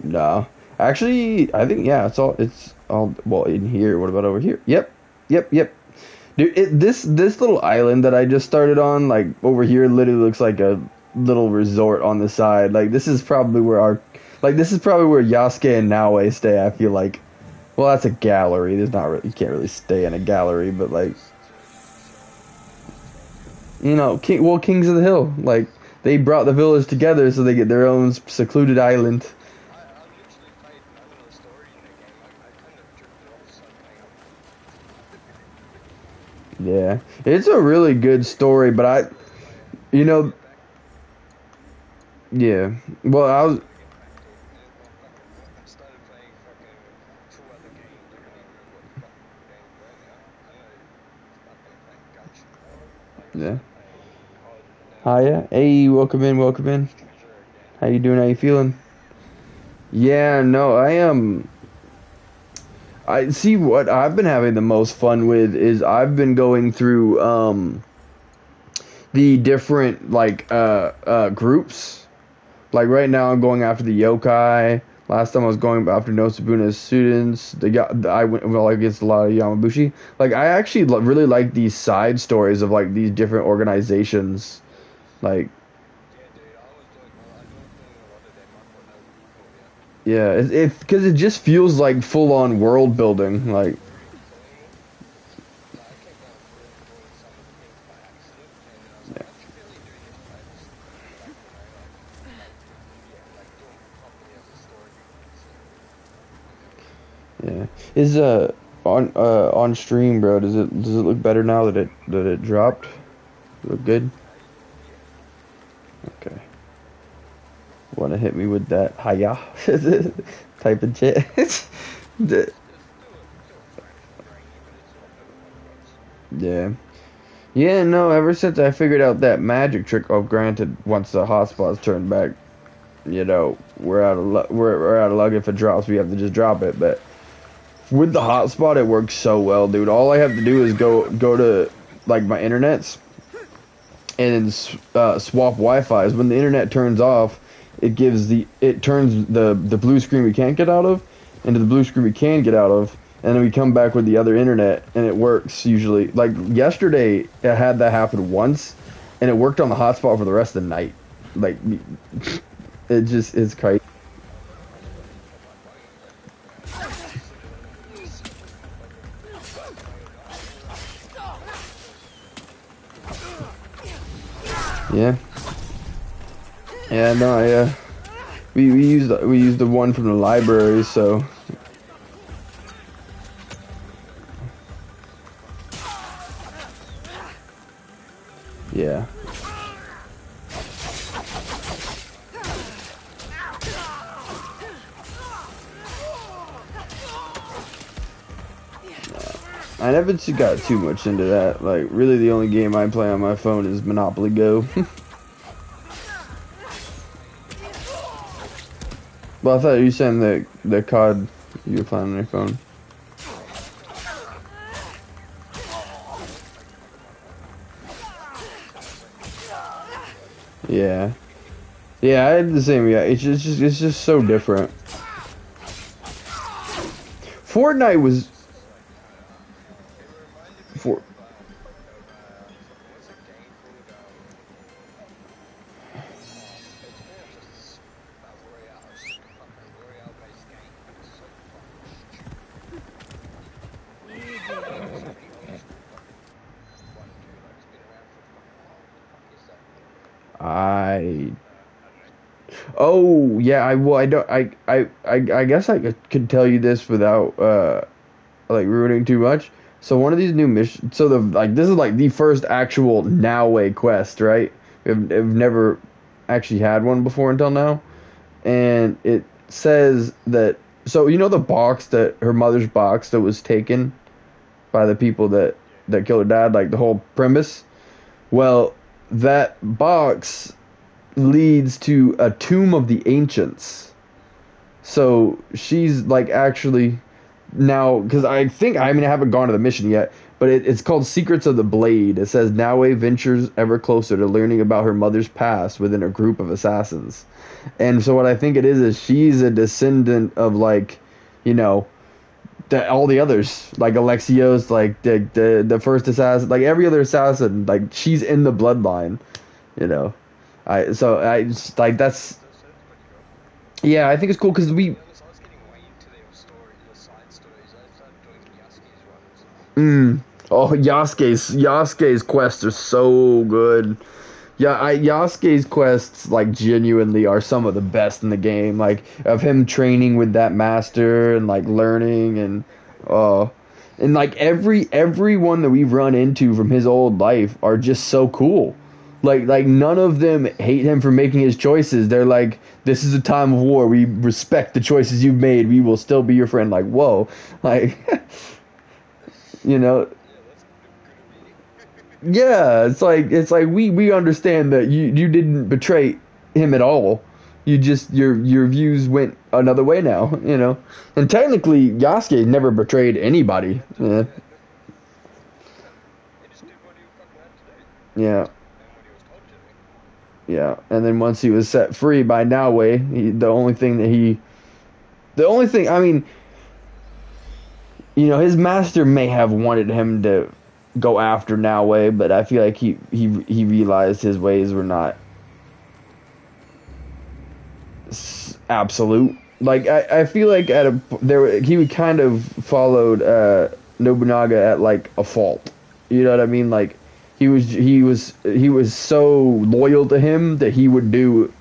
No, actually, I think yeah, it's all well in here. What about over here? Yep, yep, yep. Dude, this little island that I just started on, like over here, literally looks like a little resort on the side. Like this is probably where Yasuke and Naoe stay. I feel like, well, that's a gallery. There's not really, you can't really stay in a gallery, but like, Kings of the Hill, like they brought the village together so they get their own secluded island. I literally played none of the story in the game. I kind of drifted off something. Yeah, it's a really good story, but you know, yeah. Well, I was, I started playing fucking two other games. I can't even remember what the fucking games were now. I know I've been playing Genshin. Like I yeah. started playing COD and then Hiya. Hey, welcome in, welcome in. Treasure again. How you doing? How you feeling? Yeah, no, I see what I've been having the most fun with is I've been going through the different groups. Like right now I'm going after the yokai. Last time I was going after Nosabuna's students. I went well against a lot of Yamabushi. Like I actually really like these side stories of like these different organizations. Like Yeah, dude. I love doing a lot of them. I've got no people yet. yeah, it because it just feels like full on world building. They're Like really enjoying. Like I kept going through and doing some of the things by accident, and then I was like, I should really do this by like like doing it properly as a story. So, yeah, is on stream, bro. Does it look better now that it dropped? Look good. yeah. Okay. Want to hit me with that hiya type of shit? The- Still fresh and grainy, but it's not no quad quads. yeah. Yeah, no, ever since I figured out that magic trick, oh, granted, once the hotspot's turned back, we're out of luck. We're out of luck if it drops. We have to just drop it. But with the hotspot, it works so well, dude. All I have to do is go to like my internets and then swap Wi-Fi's. When the internet turns off, it turns the blue screen we can't get out of into the blue screen we can get out of, and then we come back with the other internet, and it works usually. Like yesterday, it had that happen once, and it worked on the hotspot for the rest of the night. Like it just is crazy. I just went into my phone and went similar similar to fucking Yeah, yeah, no, yeah. We used the one from the library, so yeah. I never got too much into that. Like, really, the only game I play on my phone is Monopoly Go. Well, I thought you saying the COD you were playing on your phone. Yeah, yeah, I had the same. Yeah, it's just so different. Fortnite was it reminded me for of fucking what's a game called it's more of just battle royale, it's just a fucking royale based game, but it's so fucking stupid. It's like the old school fucking one too, like it's been around for a fucking while. What the fuck is that? I. Oh yeah, I well I don't I guess I could tell you this without like ruining too much. So one of these new missions. So the like this is like the first actual now way quest, right? We've never actually had one before until now, and it says that. So you know the box that her mother's box that was taken by the people Yeah. that killed her dad, like the whole premise. Well, that box leads to a tomb of the ancients. So she's like actually now because I think I haven't gone to the mission yet, but it's called Secrets of the Blade. It says Naoe ventures ever closer to learning about her mother's past within a group of assassins. And so what I think it is she's a descendant of like, you know, all the others, like Alexios, like the first assassin, like every other assassin, like she's in the bloodline, you know. I just, like that's That sounds pretty cool. yeah, I think it's cool because we To be honest, I was getting way into the story, the side stories. I started doing Yasuke's ones. oh Yasuke's quests are so good. Yeah, Yasuke's quests like genuinely are some of the best in the game. Like of him training with that master and like learning uh and like everyone that we've run into from his old life are just so cool. Like none of them hate him for making his choices. They're like, this is a time of war. We respect the choices you've made. We will still be your friend. Like, whoa. Like you know, Yeah, that's good of me. yeah, it's like we understand that you didn't betray him at all. You just your views went another way now, you know. And technically, Yasuke never betrayed anybody. Yeah, He just did what he fucking had to do, yeah, and what he was told to do. yeah. And then once he was set free by Naoe, the only thing, I mean, you know, his master may have wanted him to go after Naoe, but I feel like he realized his ways were not absolute. Like I feel like at a there he kind of followed Nobunaga at like a fault. You know what I mean? Like he was so loyal to him that he would do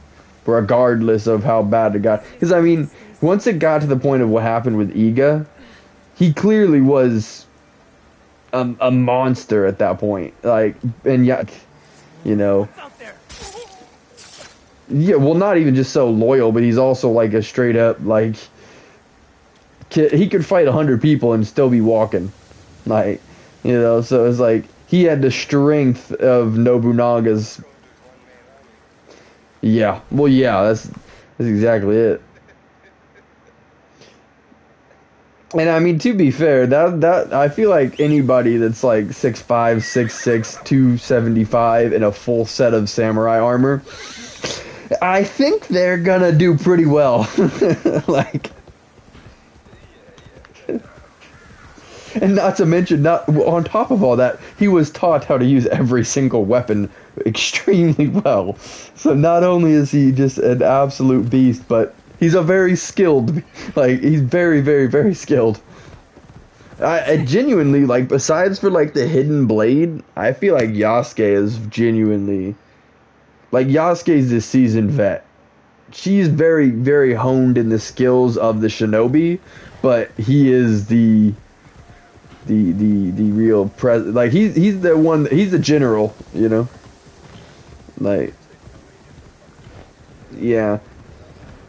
regardless of how bad it got. Because I mean, once it got to the point of what happened with Iga, he clearly was a monster at that point. Like and yeah, you know. Yeah, well, not even just so loyal, but he's also like a straight up like he could fight 100 people and still be walking, like you know. So it's like he had the strength of Nobunaga's. Go into his one-man army. Yeah, well, yeah, that's exactly it. And I mean, to be fair, that I feel like anybody that's like 6'5", 6'6", 275 in a full set of samurai armor, I think they're gonna do pretty well. Like, Yeah. and not to mention, not on top of all that, he was taught how to use every single weapon extremely well. So not only is he just an absolute beast, but he's a very skilled, like he's very, very, very skilled. I genuinely like, besides for like the hidden blade, I feel like Yasuke is genuinely like Yasuke's the seasoned vet. She's very, very honed in the skills of the shinobi, but he is the real like he's the one, he's the general, you know, like yeah.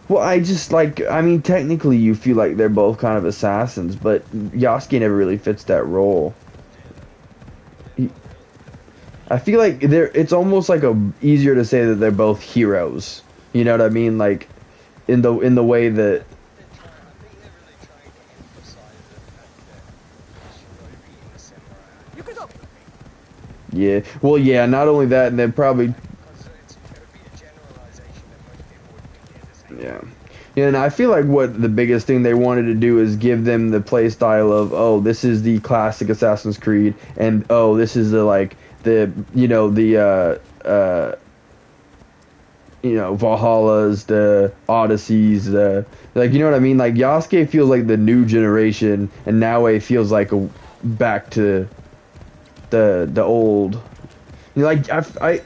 Well, I just like, I mean, technically you feel like they're both kind of assassins, but Yasuke never really fits that role. He, I feel like it's almost like easier to say that they're both heroes. You know what I mean? Like in the way that I think they're really trying to emphasize the fact that shinobi in the samurai army yeah. Well, yeah. Not only that, and then probably because it's going to be a generalization that most people would think they're the same. yeah. Yeah, and I feel like what the biggest thing they wanted to do is give them the play style of, oh, this is the classic Assassin's Creed, and oh, this is the like the you know the Valhallas, the Odysseys, the like, you know what I mean? Like Yasuke feels like the new generation, and Naoe feels like a back to the old. You know, like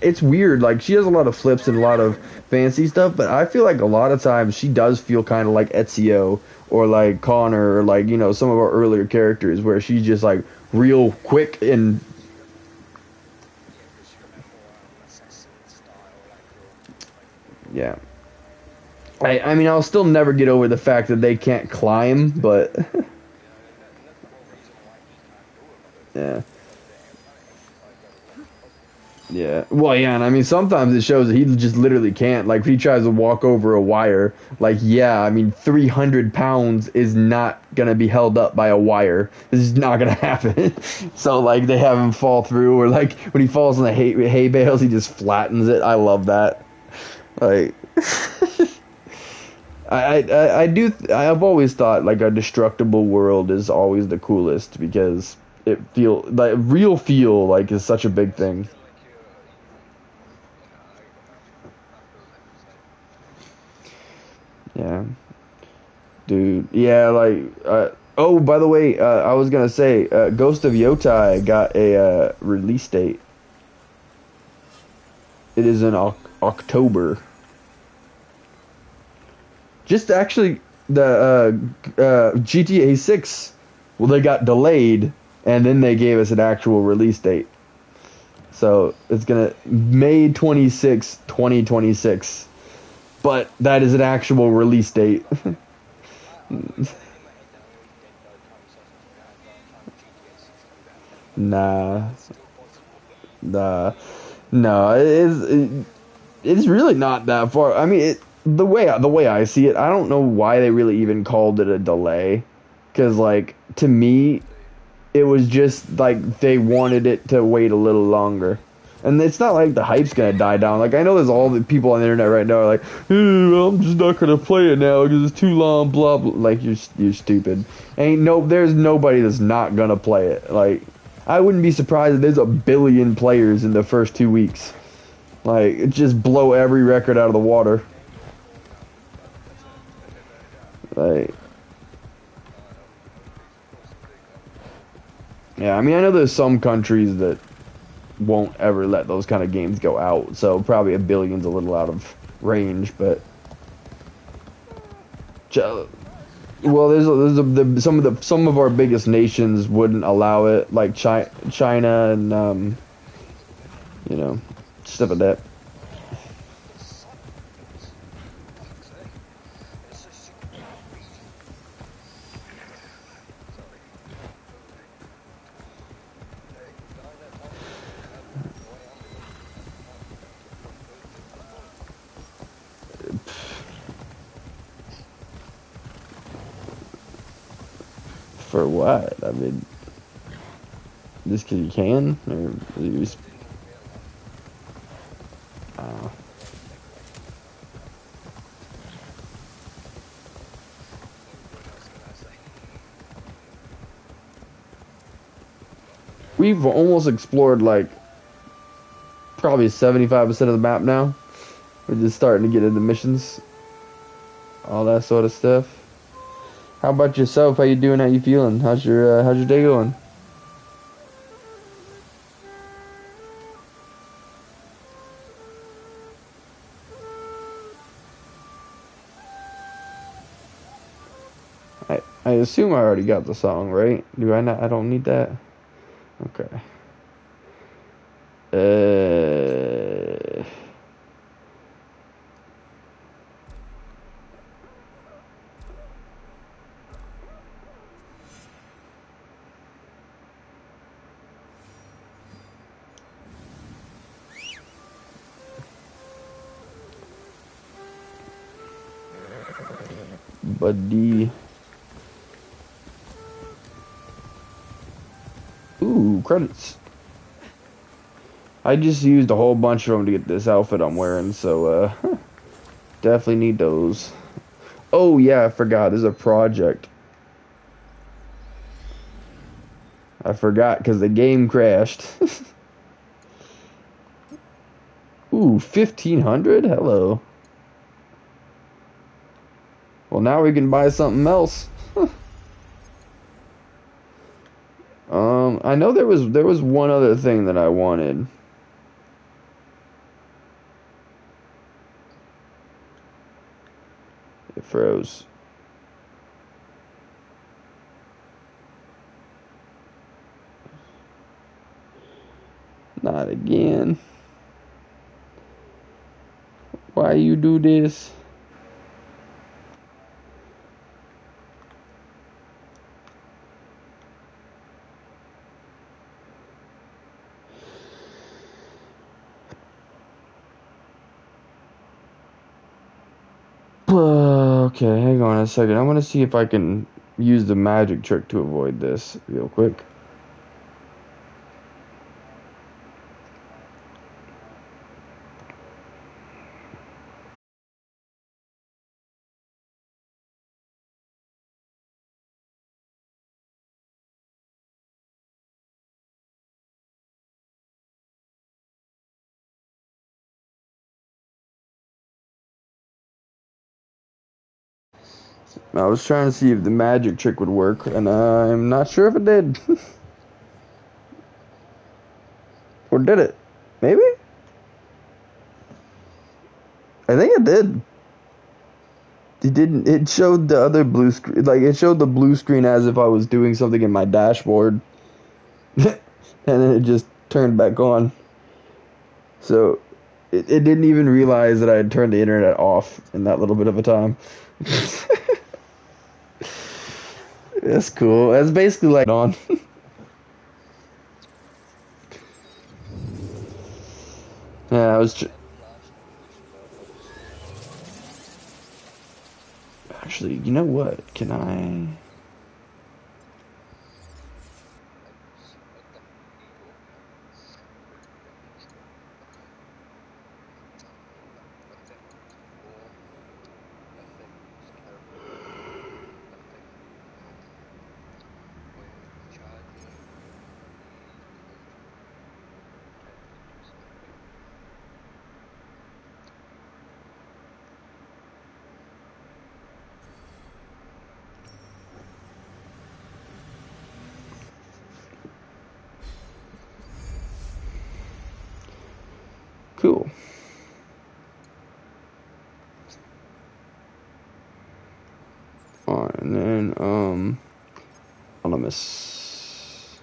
it's weird. Like she has a lot of flips and a lot of fancy stuff, but I feel like a lot of times she does feel kind of like Ezio or like Connor or like, you know, some of our earlier characters where she's just like real quick and Yeah, because you're a more assassin style, yeah. I mean, I'll still never get over the fact that they can't climb, but and that's the whole reason why he can't do it, because yeah. the Empire emphasized that as much as possible. Yeah. Well, yeah, and I mean, sometimes it shows that he just literally can't. Like, if he tries to walk over a wire, like, yeah, I mean, 300 pounds is not going to be held up by a wire. This is not going to happen. So, like, they have him fall through, or, like, when he falls on the hay bales, he just flattens it. I love that. Like, I've always thought, like, a destructible world is always the coolest because it like, real feel, like, is such a big Does it thing. feel like I feel that Yeah. Dude, yeah, like, oh, by the way, I was gonna say, Ghost of Yotai got a release date. It is in October. Just actually, the GTA 6, well, they got delayed, and then they gave us an actual release date. So it's gonna May 26, 2026. But that is an actual release date. I was in my head that already then by the time we started talking about time GTA 6 comes out, but Nah, it's still possible. nah, no. It's really not that far. I mean, the way I see it, I don't know why they really even called it a delay, because like to me, it was just like they wanted it to wait a little longer. And it's not like the hype's gonna die down. Like I know there's all the people on the internet right now are like, well, I'm just not gonna play it now because it's too long. Blah blah. Like you're stupid. There's nobody that's not gonna play it. Like I wouldn't be surprised if there's a billion players in the first 2 weeks. Like it just blow every record out of the water. Like yeah, I mean I know there's some countries that won't ever let those kind of games go out, so probably a billion's a little out of range, but well, some of our biggest nations wouldn't allow it, like China and you know, stuff like that. For what? I mean, just 'cause you can, or you just, uh, we've almost explored like probably 75% of the map now. We're just starting to get into missions, all that sort of stuff. How about yourself? How you doing? How you feeling? How's your day going? I assume I already got the song, right? Do I not? I don't need that. Okay. Uh, buddy. Ooh, credits. I just used a whole bunch of them to get this outfit I'm wearing, so definitely need those. Oh yeah, I forgot. There's a project. I forgot because the game crashed. Ooh, 1500? Hello. Well, now we can buy something else. I know there was one other thing that I wanted. It froze. Not again. Why you do this? Okay, hang on a second. I want to see if I can use the magic trick to avoid this real quick. I was trying to see if the magic trick would work, and I'm not sure if it did. Or did it? Maybe? I think it did. It didn't. It showed the other blue screen. Like, it showed the blue screen as if I was doing something in my dashboard. And then it just turned back on. So, it didn't even realize that I had turned the internet off in that little bit of a time. That's cool. That's basically like on. Yeah, I was. Actually, you know what? Can I? Cool. Alright, and then anonymous.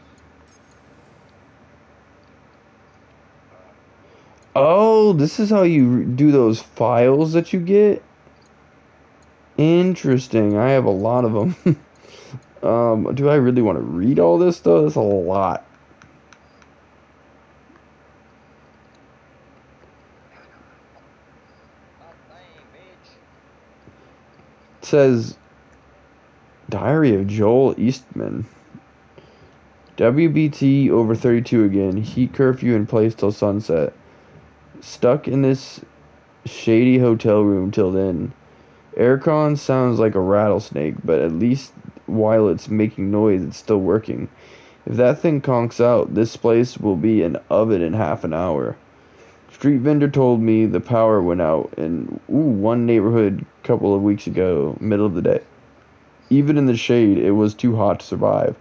Oh, this is how you do those files that you get? Interesting. I have a lot of them. Do I really want to read all this though? That's a lot. It says Diary of Joel Eastman. WBT over 32 again. Heat curfew in place till sunset. Stuck in this shady hotel room till then. Aircon sounds like a rattlesnake, but at least while it's making noise, it's still working. If that thing conks out, this place will be an oven in half an hour. Street vendor told me the power went out in one neighborhood a couple of weeks ago, middle of the day. Even in the shade, it was too hot to survive.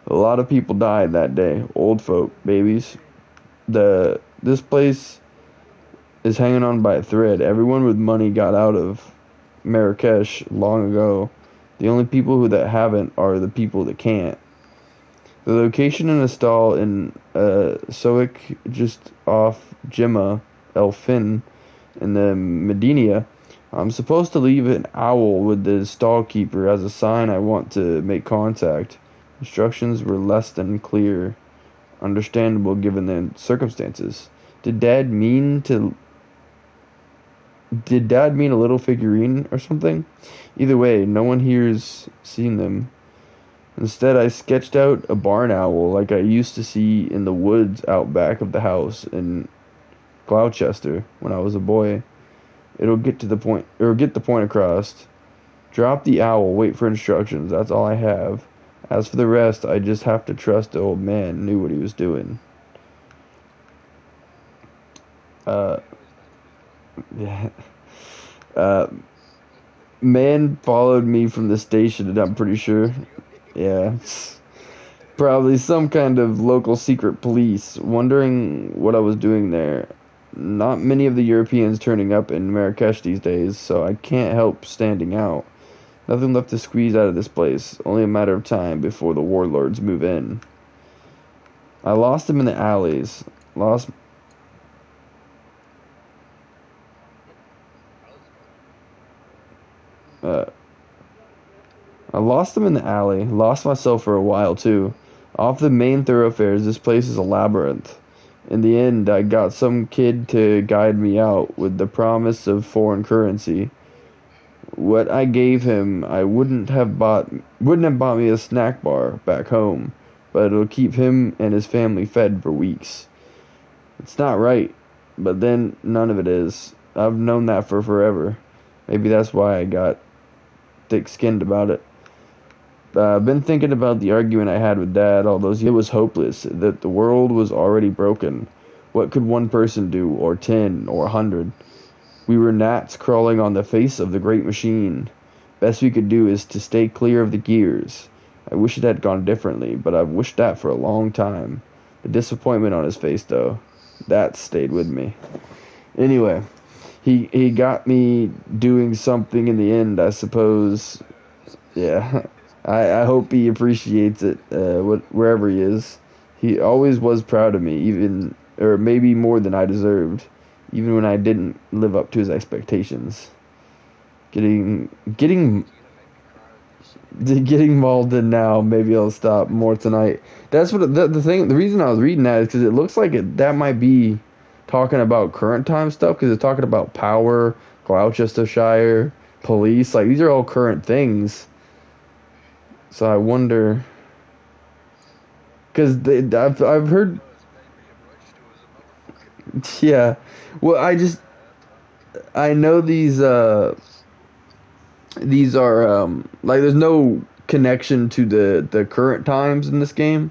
A lot of people died that day. Old folk, babies. This place is hanging on by a thread. Everyone with money got out of Marrakesh long ago. The only people that haven't are the people that can't. The location in a stall in Soak, just off Jimma El Fin in the Medina. I'm supposed to leave an owl with the stall keeper as a sign I want to make contact. Instructions were less than clear. Understandable given the circumstances. Did Dad mean a little figurine or something? Either way, no one here's seen them. Instead, I sketched out a barn owl like I used to see in the woods out back of the house in Gloucester when I was a boy. It'll get the point across. Drop the owl, wait for instructions. That's all I have. As for the rest, I just have to trust the old man knew what he was doing. Yeah. Uh, Man followed me from the station, and I'm pretty sure. Yeah. Probably some kind of local secret police, wondering what I was doing there. Not many of the Europeans turning up in Marrakesh these days, so I can't help standing out. Nothing left to squeeze out of this place, only a matter of time before the warlords move in. I lost him in the alleys. Uh, I lost him in the alley. Lost myself for a while too. Off the main thoroughfares, this place is a labyrinth. In the end, I got some kid to guide me out with the promise of foreign currency. what I gave him, I wouldn't have bought me a snack bar back home, but it'll keep him and his family fed for weeks. It's not right, but then none of it is. I've known that for forever. Maybe that's why I got thick-skinned about it. I've been thinking about the argument I had with Dad all those years. It was hopeless, that the world was already broken. What could one person do, or 10, or 100? We were gnats crawling on the face of the great machine. Best we could do is to stay clear of the gears. I wish it had gone differently, but I've wished that for a long time. The disappointment on his face, though, that stayed with me. Anyway, he got me doing something in the end, I suppose. Yeah, I hope he appreciates it, wherever he is. He always was proud of me, even, or maybe more than I deserved, even when I didn't live up to his expectations. Getting mauled in now. Maybe I'll stop more tonight. That's what the thing. The reason I was reading that is because it looks like that might be talking about current time stuff, because it's talking about power, Gloucestershire, police. Like, these are all current things. So I wonder, because I've heard. Yeah, well, I know these are like, there's no connection to the current times in this game.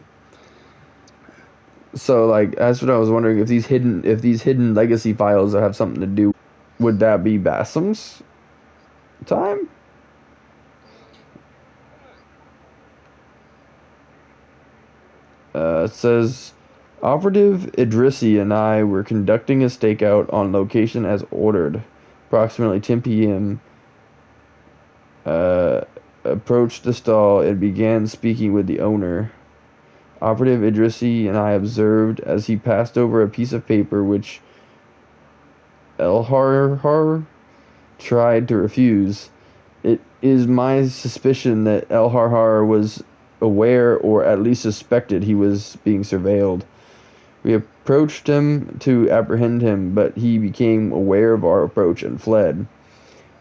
So, like, that's what I was wondering, if these hidden legacy files have something to do. Would that be Basim's time? It says, Operative Idrissi and I were conducting a stakeout on location as ordered. Approximately 10 p.m. Approached the stall and began speaking with the owner. Operative Idrissi and I observed as he passed over a piece of paper which Elhar tried to refuse. It is my suspicion that Elhar was aware, or at least suspected, he was being surveilled. We approached him to apprehend him, but he became aware of our approach and fled.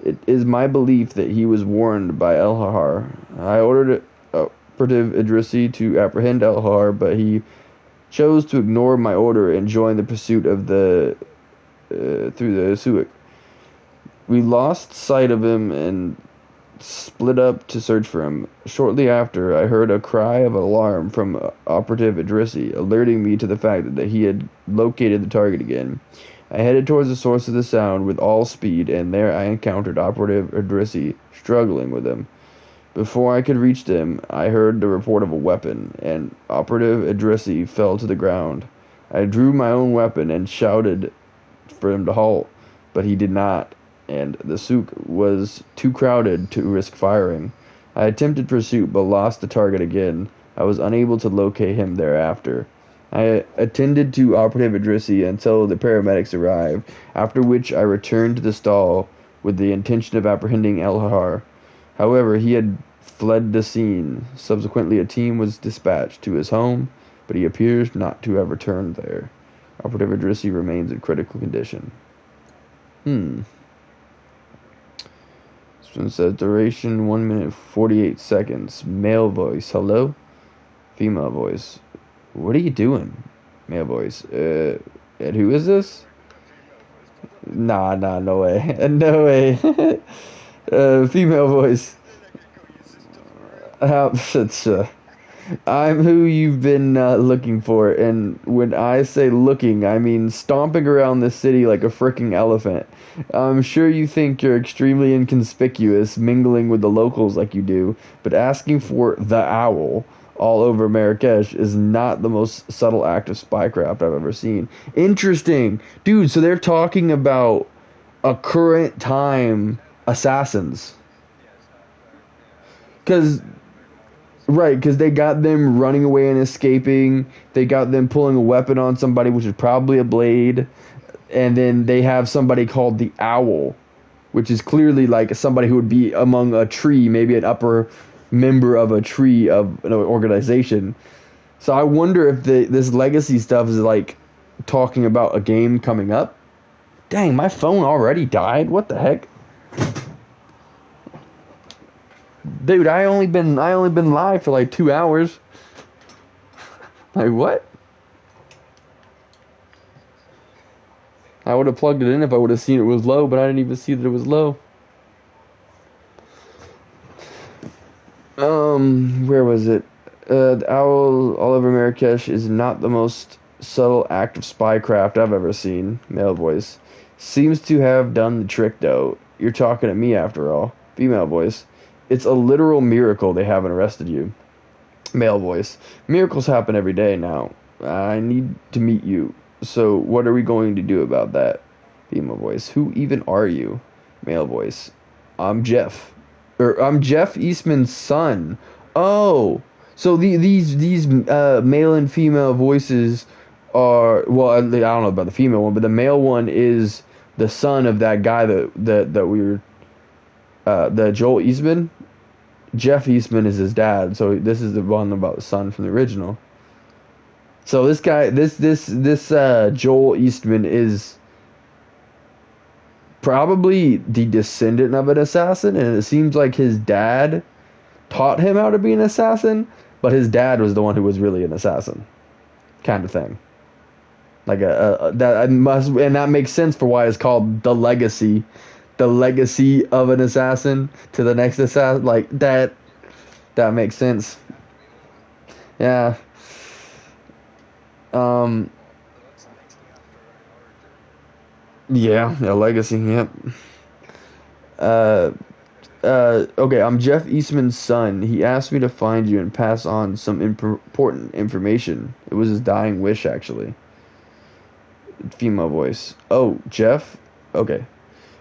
It is my belief that he was warned by Elhar. I ordered Operative Idrissi to apprehend Elhar, but he chose to ignore my order and join the pursuit of through the Suik. We lost sight of him and split up to search for him. Shortly after, I heard a cry of alarm from Operative Idrissi, alerting me to the fact that he had located the target again. I headed towards the source of the sound with all speed, and there I encountered Operative Idrissi struggling with him. Before I could reach them, I heard the report of a weapon, and Operative Idrissi fell to the ground. I drew my own weapon and shouted for him to halt, but he did not, and the souk was too crowded to risk firing. I attempted pursuit, but lost the target again. I was unable to locate him thereafter. I attended to Operative Idrissi until the paramedics arrived, after which I returned to the stall with the intention of apprehending Elhar. However, he had fled the scene. Subsequently, a team was dispatched to his home, but he appears not to have returned there. Operative Idrissi remains in critical condition. This one says duration 1 minute 48 seconds. Male voice, hello? Female voice, what are you doing? Male voice, and who is this? Nah, no way. No way. Female voice. I'm who you've been looking for, and when I say looking, I mean stomping around the city like a frickin' elephant. I'm sure you think you're extremely inconspicuous, mingling with the locals like you do, but asking for the owl all over Marrakesh is not the most subtle act of spycraft I've ever seen. Interesting. Dude, so they're talking about a current time assassins. Because they got them running away and escaping. They got them pulling a weapon on somebody, which is probably a blade. And then they have somebody called the Owl, which is clearly like somebody who would be among a tree, maybe an upper member of a tree of an organization. So I wonder if this legacy stuff is like talking about a game coming up. Dang, my phone already died? What the heck? Dude, I only been live for like 2 hours. Like what? I would have plugged it in if I would have seen it was low, but I didn't even see that it was low. Where was it? The owl all over Marrakesh is not the most subtle act of spycraft I've ever seen. Male voice. Seems to have done the trick, though. You're talking to me after all. Female voice. It's a literal miracle they haven't arrested you. Male voice. Miracles happen every day now. I need to meet you. So what are we going to do about that? Female voice. Who even are you? Male voice. I'm Jeff. I'm Jeff Eastman's son. Oh, so these male and female voices are, well, I don't know about the female one, but the male one is the son of that guy that we were the Joel Eastman. Jeff Eastman is his dad, so this is the one about the son from the original. So this guy, this Joel Eastman is probably the descendant of an assassin, and it seems like his dad taught him how to be an assassin, but his dad was the one who was really an assassin, kind of thing. Like that must, and that makes sense for why it's called the legacy of an assassin to the next assassin. Like that makes sense. Yeah. Um. That's the next thing after Yeah. A legacy. Yep. Uh. Okay, I'm Jeff Eastman's son. He asked me to find you and pass on some important information. It was his dying wish, actually. Female voice. Oh, Jeff? Okay.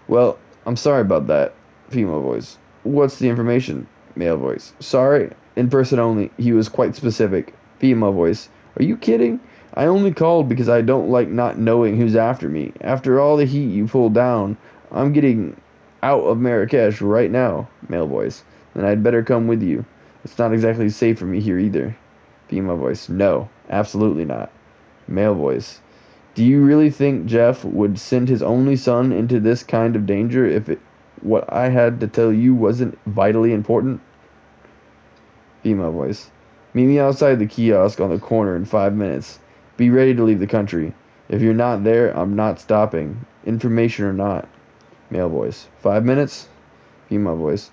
Well, I'm sorry about that. Female voice. What's the information? Male voice. Sorry, in person only. He was quite specific. Female voice. Are you kidding? I only called because I don't like not knowing who's after me. After all the heat you pulled down, I'm getting out of Marrakesh right now. Male voice. Then I'd better come with you. It's not exactly safe for me here either. Female voice. No, absolutely not. Male voice. Do you really think Jeff would send his only son into this kind of danger if what I had to tell you wasn't vitally important? Female voice. Meet me outside the kiosk on the corner in 5 minutes. Be ready to leave the country. If you're not there, I'm not stopping. Information or not. Male voice. 5 minutes? Female voice.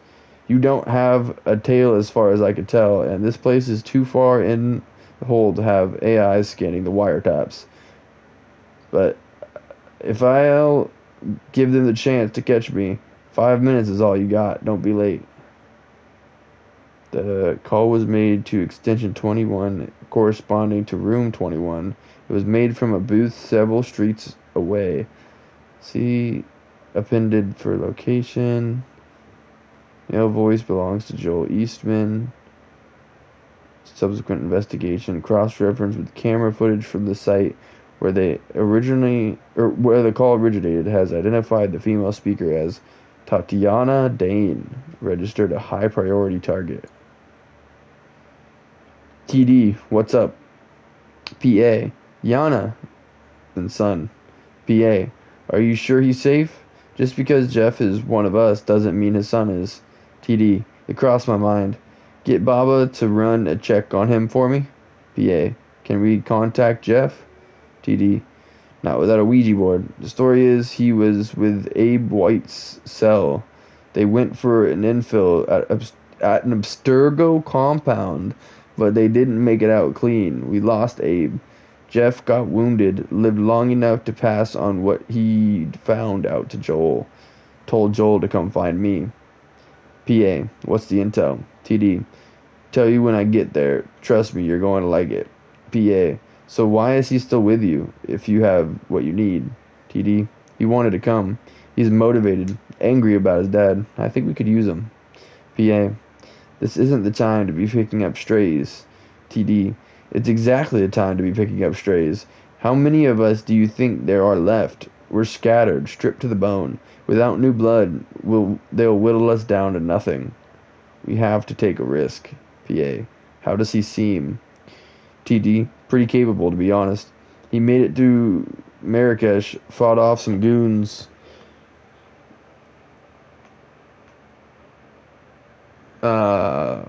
You don't have a tail as far as I could tell, and this place is too far in the hole to have AI scanning the wiretaps. But if I'll give them the chance to catch me, 5 minutes is all you got. Don't be late. The call was made to extension 21, corresponding to room 21. It was made from a booth several streets away. See appended for location. Male voice belongs to Joel Eastman. Subsequent investigation, cross-reference with camera footage from the site where the call originated has identified the female speaker as Tatiana Dane, registered a high priority target. TD, what's up? PA, Yana and son. PA, are you sure he's safe? Just because Jeff is one of us doesn't mean his son is. TD, it crossed my mind. Get Baba to run a check on him for me. PA, can we contact Jeff? TD, not without a Ouija board. The story is he was with Abe White's cell. They went for an infill at an Abstergo compound, but they didn't make it out clean. We lost Abe. Jeff got wounded, lived long enough to pass on what he'd found out to Joel. Told Joel to come find me. PA, what's the intel? TD, tell you when I get there. Trust me, you're going to like it. PA, so why is he still with you if you have what you need? TD, he wanted to come. He's motivated, angry about his dad. I think we could use him. PA, this isn't the time to be picking up strays. TD, it's exactly the time to be picking up strays. How many of us do you think there are left? We're scattered, stripped to the bone. Without new blood, they'll whittle us down to nothing. We have to take a risk. PA, how does he seem? TD, pretty capable to be honest. He made it through Marrakesh, fought off some goons. Uh,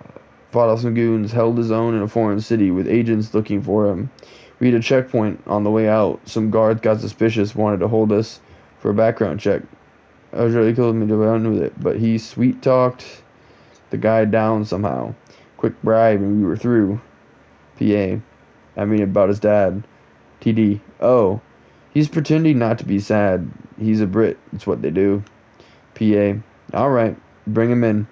fought off some goons, held his own in a foreign city with agents looking for him. We hit a checkpoint on the way out. Some guards got suspicious, wanted to hold us for a background check. I was really cool with me to run with it, but he sweet talked the guy down somehow. Quick bribe and we were through. PA. I mean about his dad. TD. Oh. He's pretending not to be sad. He's a Brit. It's what they do. PA. Alright. Bring him in.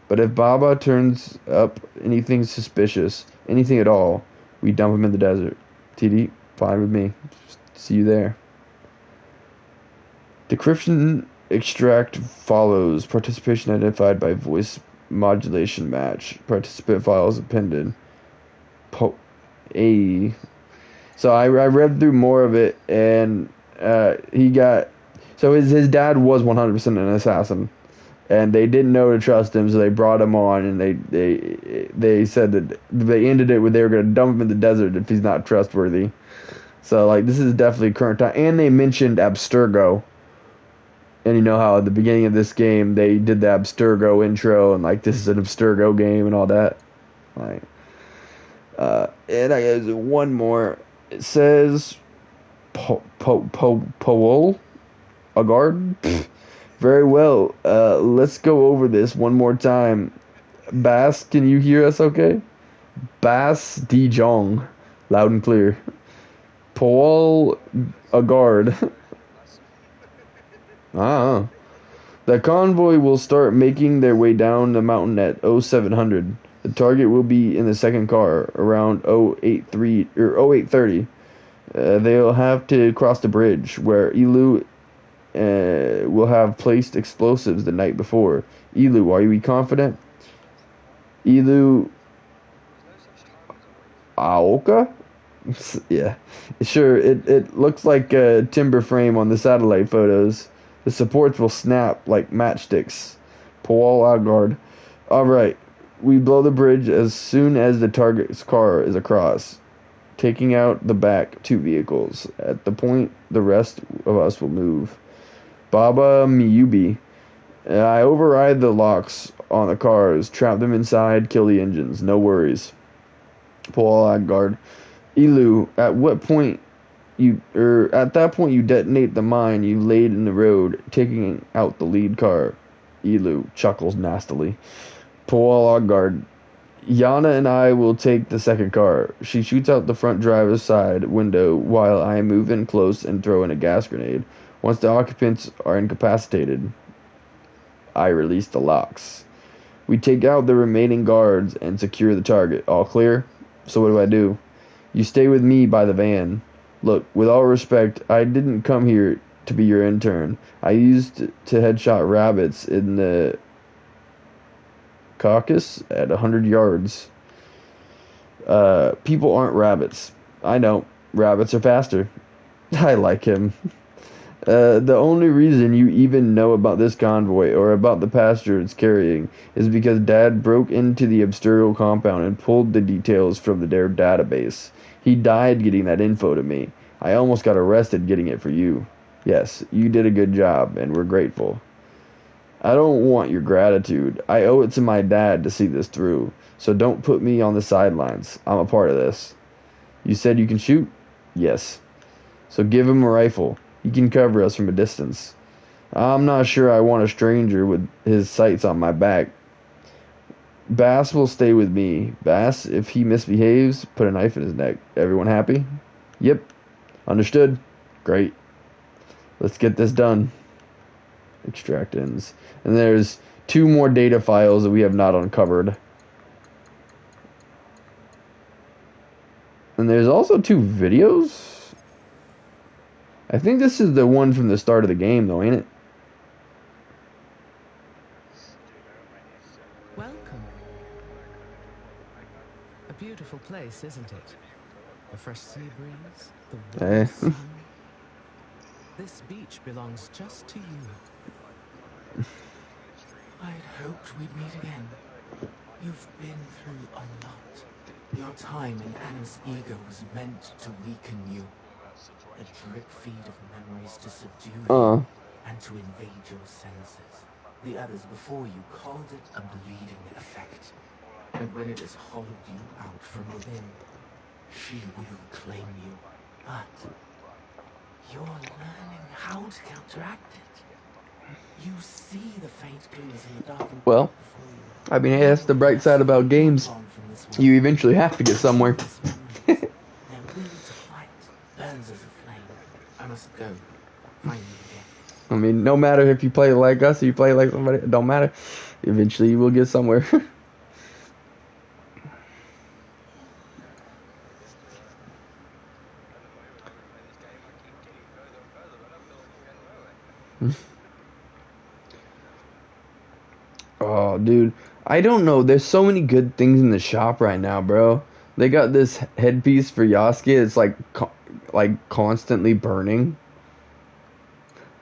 But if Baba turns up anything suspicious, anything at all, we dump him in the desert. TD. Fine with me. See you there. Decryption extract follows. Participation identified by voice modulation match. Participant files appended. A. So I read through more of it, and he got. So his dad was 100% an assassin, and they didn't know to trust him, so they brought him on, and they said that they ended it with they were going to dump him in the desert if he's not trustworthy. So like this is definitely current time, and they mentioned Abstergo. And you know how at the beginning of this game they did the Abstergo intro and like this is an Abstergo game and all that. Like, and I guess one more. It says Powell, a guard. Very well. Let's go over this one more time. Bass, can you hear us? Okay. Bass De Jong, loud and clear. Powell, a guard. Ah. The convoy will start making their way down the mountain at 0700. The target will be in the second car around 083 or 0830. They'll have to cross the bridge where Elu will have placed explosives the night before. Elu, are you confident? Elu Aoka? Yeah. Sure, it looks like a timber frame on the satellite photos. The supports will snap like matchsticks. Paul Agard. Alright. We blow the bridge as soon as the target's car is across, taking out the back two vehicles. At the point, the rest of us will move. Baba Miyubi. I override the locks on the cars, trap them inside, kill the engines. No worries. Paul Agard. Elu, at that point you detonate the mine you laid in the road, taking out the lead car. Elu chuckles nastily. Paul Agard. Yana and I will take the second car. She shoots out the front driver's side window while I move in close and throw in a gas grenade. Once the occupants are incapacitated, I release the locks. We take out the remaining guards and secure the target. All clear? So what do I do? You stay with me by the van. Look, with all respect, I didn't come here to be your intern. I used to headshot rabbits in the Caucasus at 100 yards. People aren't rabbits. I know. Rabbits are faster. I like him. The only reason you even know about this convoy or about the passenger it's carrying is because Dad broke into the Abstergo compound and pulled the details from their database. He died getting that info to me. I almost got arrested getting it for you. Yes, you did a good job, and we're grateful. I don't want your gratitude. I owe it to my dad to see this through, so don't put me on the sidelines. I'm a part of this. You said you can shoot? Yes. So give him a rifle. He can cover us from a distance. I'm not sure I want a stranger with his sights on my back. Bass will stay with me. Bass, if he misbehaves, put a knife in his neck. Everyone happy? Yep. Understood? Great. Let's get this done. Extract ends. And there's 2 more data files that we have not uncovered. And there's also 2 videos? I think this is the one from the start of the game, though, ain't it? Welcome. A beautiful place, isn't it? A fresh sea breeze, the warm sun. This beach belongs just to you. I'd hoped we'd meet again. You've been through a lot. Your time in Anna's ego was meant to weaken you. A drip feed of memories to subdue you and to invade your senses. The others before you called it a bleeding effect. And when it has hollowed you out from within, she will claim you. But you're learning how to counteract it. You see the faint gleams in the darkened Well, before you. I mean, hey, that's the bright side about games. You eventually have to get somewhere. Their will to fight burns as a flame. I must go. Find you again. I mean, no matter if you play like us or you play like somebody, it don't matter. Eventually you will get somewhere. Oh, dude. I don't know. There's so many good things in the shop right now, bro. They got this headpiece for Yasuke. It's like constantly burning.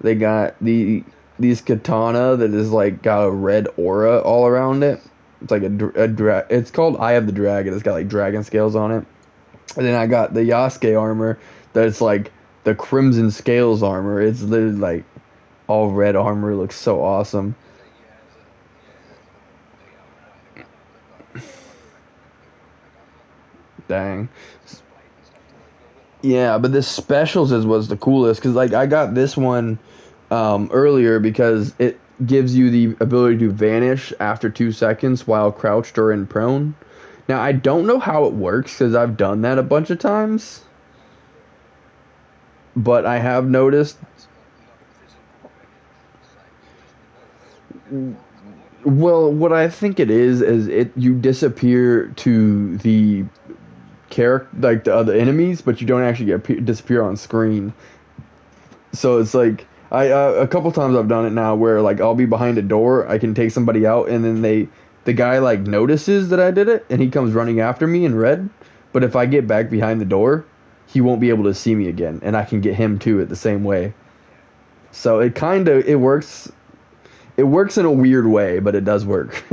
They got these katana that is like got a red aura all around it. It's like it's called Eye of the Dragon. It's got like dragon scales on it. And then I got the Yasuke armor that's like the Crimson Scales armor. It's literally like all red armor. It looks so awesome. Dang. Yeah, but this specials is what's the coolest because like I got this one earlier because it gives you the ability to vanish after 2 seconds while crouched or in prone. Now I don't know how it works because I've done that a bunch of times, but I have noticed. Well, what I think it is you disappear to the character, like the other enemies, but you don't actually disappear on screen. So it's like a couple times I've done it now where like I'll be behind a door, I can take somebody out, and then the guy like notices that I did it, and he comes running after me in red. But if I get back behind the door, he won't be able to see me again, and I can get him too at the same way. So it works. It works in a weird way, but it does work.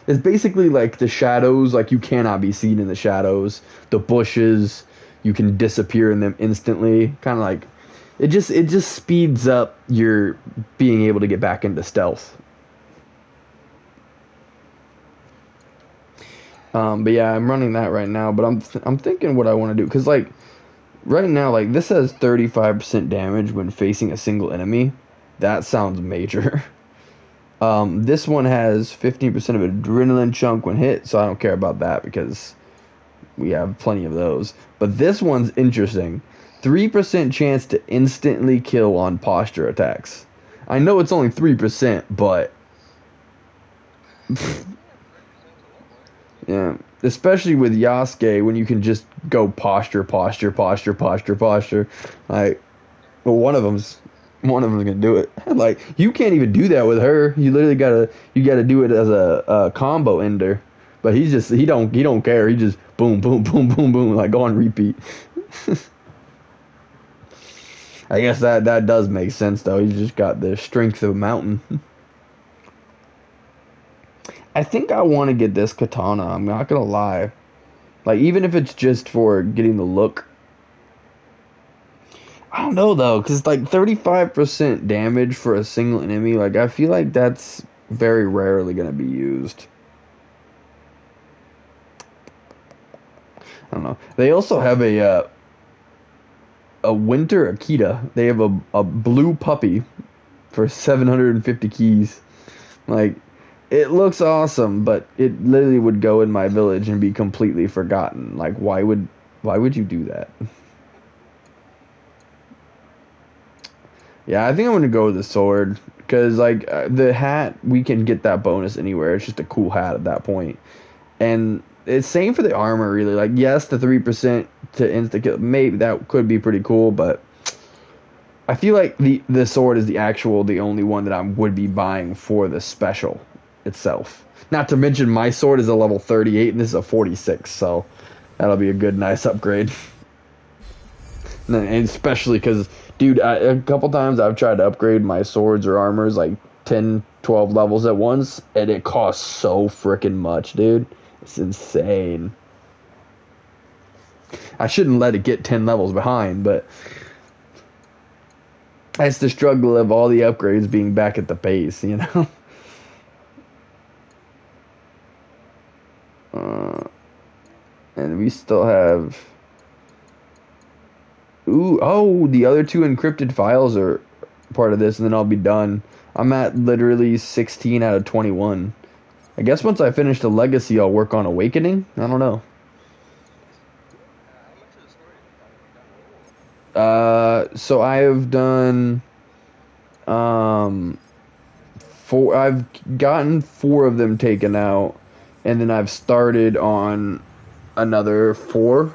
It's basically like the shadows, like you cannot be seen in the shadows. The bushes, you can disappear in them instantly. Kind of like it just speeds up your being able to get back into stealth. But yeah, I'm running that right now. But I'm thinking what I want to do because like right now, like this has 35% damage when facing a single enemy. That sounds major. This one has 15% of adrenaline chunk when hit, so I don't care about that because we have plenty of those. But this one's interesting. 3% chance to instantly kill on posture attacks. I know it's only 3%, but yeah, especially with Yasuke when you can just go posture. Like, well, one of them's gonna do it. Like you can't even do that with her. You literally gotta do it as a combo ender. But he don't care. He just boom like go on repeat. I guess that does make sense though. He's just got the strength of a mountain. I think I want to get this katana. I'm not gonna lie. Like even if it's just for getting the look. I don't know though, because like 35% damage for a single enemy, like I feel like that's very rarely going to be used. I don't know. They also have a winter Akita. They have a blue puppy for 750 keys. Like it looks awesome, but it literally would go in my village and be completely forgotten. Like why would you do that? Yeah, I think I'm gonna go with the sword because like the hat, we can get that bonus anywhere. It's just a cool hat at that point, and it's same for the armor. Really, like yes, the 3% to insta kill, maybe that could be pretty cool, but I feel like the sword is the only one that I would be buying for the special itself. Not to mention my sword is a level 38 and this is a 46, so that'll be a good nice upgrade. And especially because, dude, a couple times I've tried to upgrade my swords or armors like 10, 12 levels at once, and it costs so freaking much, dude. It's insane. I shouldn't let it get 10 levels behind, but That's the struggle of all the upgrades being back at the base, you know. And we still have. Ooh, oh, the other two encrypted files are part of this, and then I'll be done. I'm at literally 16 out of 21. I guess once I finish the legacy, I'll work on Awakening. I don't know. How much of the story have you done? Have you done all? So I have done um four. I've gotten four of them taken out, and then I've started on another four.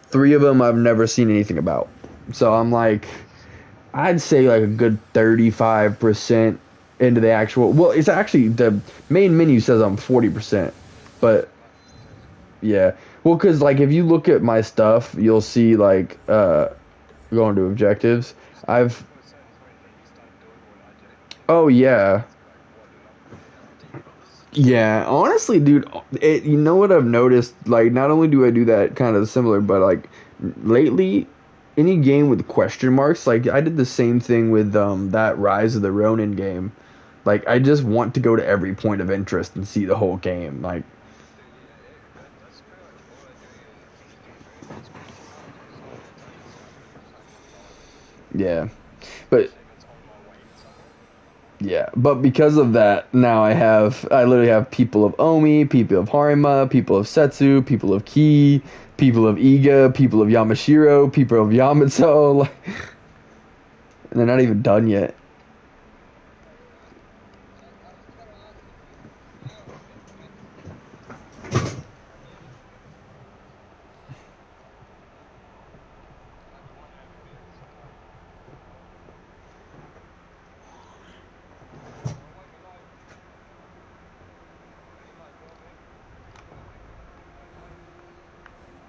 Three of them I've never seen anything about. So I'm like, I'd say like a good 35% into the actual. Well, it's actually the main menu says I'm 40%, but yeah. Well, because like if you look at my stuff, you'll see like going to objectives. So I've to a certain point, then you start doing what I do. oh yeah. It's like, what an upgrade. How ridiculous. Yeah, honestly, dude, you know what I've noticed? Like, not only do I do that kind of similar, but like lately, any game with question marks, like I did the same thing with that Rise of the Ronin game. Like, I just want to go to every point of interest and see the whole game. Like, Dude, yeah, that's pretty much all I do in any game, bro. If it's question marks, it's like I tell myself, it's like I'm going, yeah, but especially if it's on my way to somewhere. yeah, but because of that, now I literally have people of Omi, people of Harima, people of Setsu, people of Ki, people of Iga, people of Yamashiro, people of Yamato, like, and they're not even done yet. I was gonna ask if you know of any people from your community. I've won over millions of times. I won't be lying to you. Any like well-meaning people that make fun of me when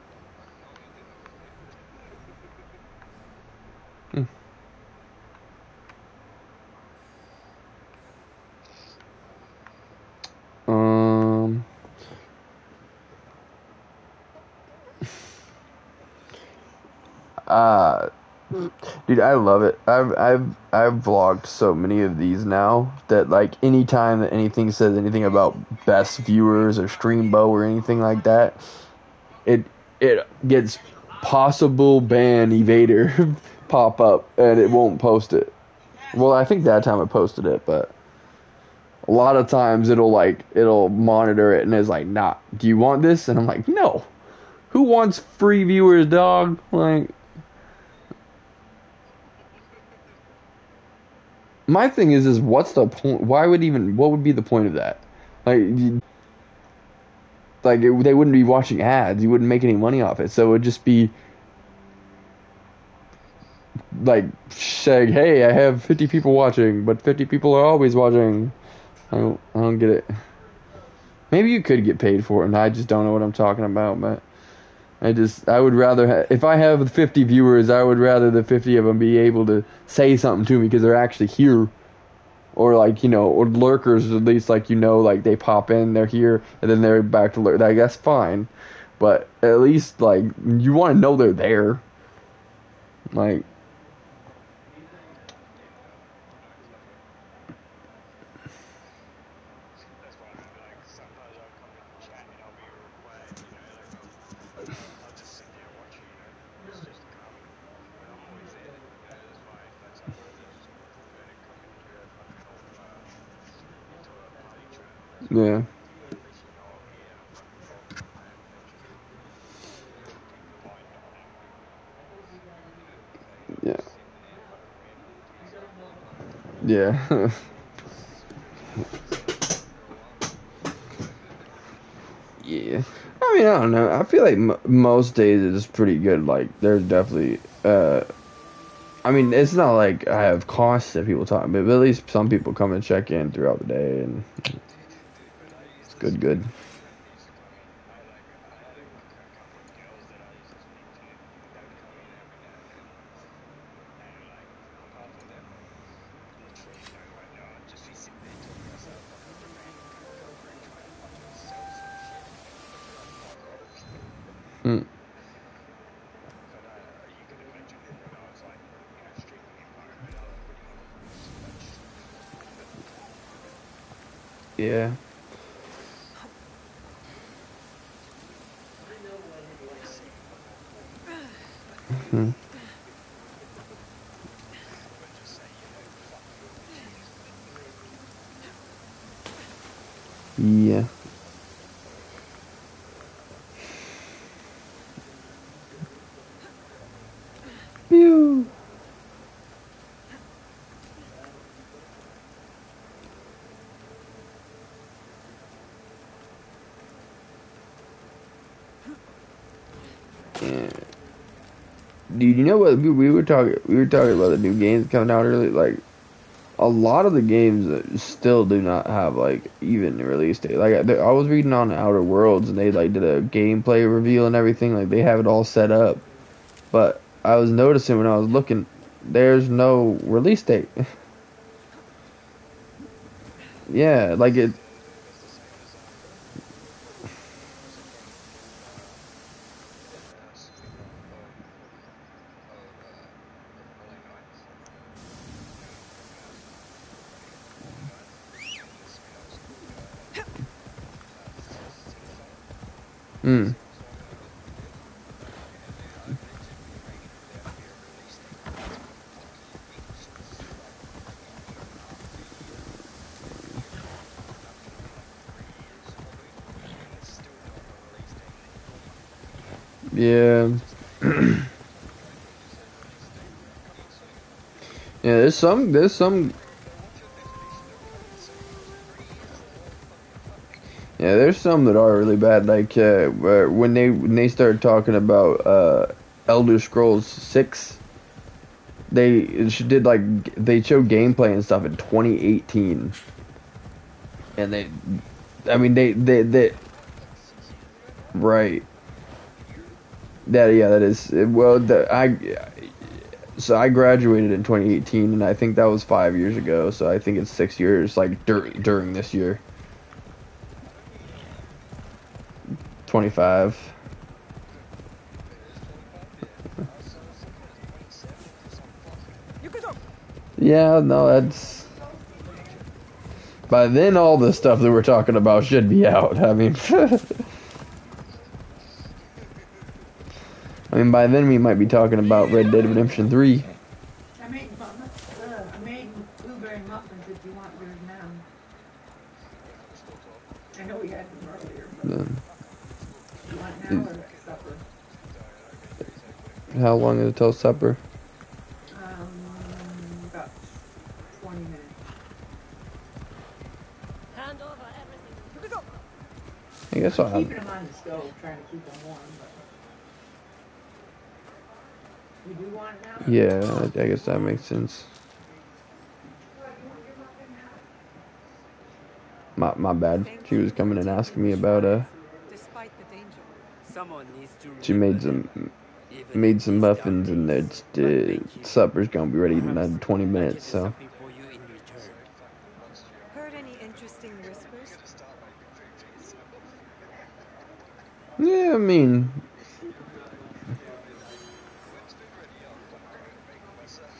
I play. I only do that for you. Um, uh, dude, I love it. I've vlogged so many of these now that like anytime that anything says anything about best viewers or Streambo or anything like that, it it gets possible ban evader pop up and it won't post it. Well, I think that time I posted it, but a lot of times it'll monitor it and is like, nah, do you want this? And I'm like, no. Who wants free viewers, dog? Like, my thing is what's the point? What would be the point of that? Like, they wouldn't be watching ads. You wouldn't make any money off it. So it would just be like saying, hey, I have 50 people watching, but 50 people are always watching. I don't get it. Maybe you could get paid for it, and I just don't know what I'm talking about, but. I would rather, if I have 50 viewers, I would rather the 50 of them be able to say something to me because they're actually here. Or like, or lurkers, at least like, like they pop in, they're here, and then they're back to lurk. Like, that's fine. But at least, like, you want to know they're there. Like, Yeah, I know exactly what you mean. That's why, like, sometimes I'll come in chat and I'll be real quiet, like I'll just sit there and watch you, It's just calm. But I'm always there, That's why that's how I just prefer to come into a fucking into a party chat. That's why, yeah, at least I'm here and I'm fucking talking and paying attention. Keep the light on and you're yeah, just sitting there fucking rambling to yourself all the time. yeah, It's like that for a while. yeah. I mean, I don't know. I feel like most days is pretty good. Like, there's definitely, I mean, it's not like I have constant people talking, but at least some people come and check in throughout the day, and Dude, when I used it's to good, good. stream, people used to come in. I had a couple of girls that I used to speak to. They would come in every now and then, and like half of them, literally, I'd just be sitting there talking to myself like I'm a random cunt girlfriend trying to fucking sell some shit, but they're like, fuck off. Hmm. But you can imagine Yeah. Hmm. But just say, fuck you and cheers. Yeah. Pew. Yeah. Dude, you know what? We were talking about the new games coming out early. Like a lot of the games still do not have like even release date. Like I was reading on Outer Worlds and they like did a gameplay reveal and everything. Like they have it all set up. But I was noticing when I was looking, there's no release date. Yeah, like it. That's the same as, what's it called? Hollow Knight. Coming out soon. Hollow Knight. And the spin-off's called, Silksong. Mm, Silksong, whatever. And I believe they've been waiting for there to be a release date for that for fucking weeks. Like, a year and a half, 2 years. That could have been like 3 years, probably. And there's still not a release date. yeah. Just like, Tom Clancy just said release date coming soon. Yeah, there's some But what's your definition of coming soon? Because 3 years is a long fucking time. Yeah, there's some that are really bad. Like when they started talking about Elder Scrolls 6, did like they showed gameplay and stuff in 2018, and I mean they Fuck, 6 years ago now? right. A year? That is well. So I graduated in 2018, and I think that was 5 years ago. So I think it's 6 years, like during this year, 25. It is 25? Yeah. I was thinking it was 27 for some fucking reason. Yeah, no, that's by then all the stuff that we're talking about should be out. I mean, I mean by then we might be talking about Red Dead Redemption 3. I made blueberry muffins if you want yours now. Yeah, we're still talking. I know we had them earlier, but Um, you want now or at supper? How long is it till supper? About 20 minutes. Hand over everything. I guess I'll Keeping have. them on the stove, trying to keep them warm, but. You do want it now? Yeah, I guess that makes sense. My bad. She was coming and asking me about Despite the danger, someone needs to she remember them. Even made in some these dark muffins and days. it's But thank you. supper's gonna be ready in Perhaps another 20 I can minutes. do So something for you in return. Heard any interesting whispers? yeah, I mean, When's food ready? Yeah, I'm gonna make it myself.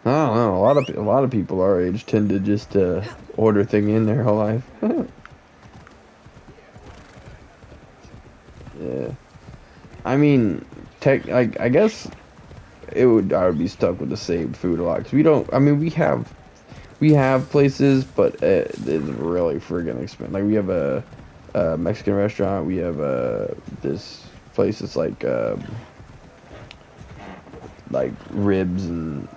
I don't know. A lot of people our age tend to just order thing in their whole life. Yeah. I mean, I guess I would be stuck with the same food a lot because we don't. I mean, we have places, but it's really friggin' expensive. Like we have a Mexican restaurant. We have this place that's like ribs and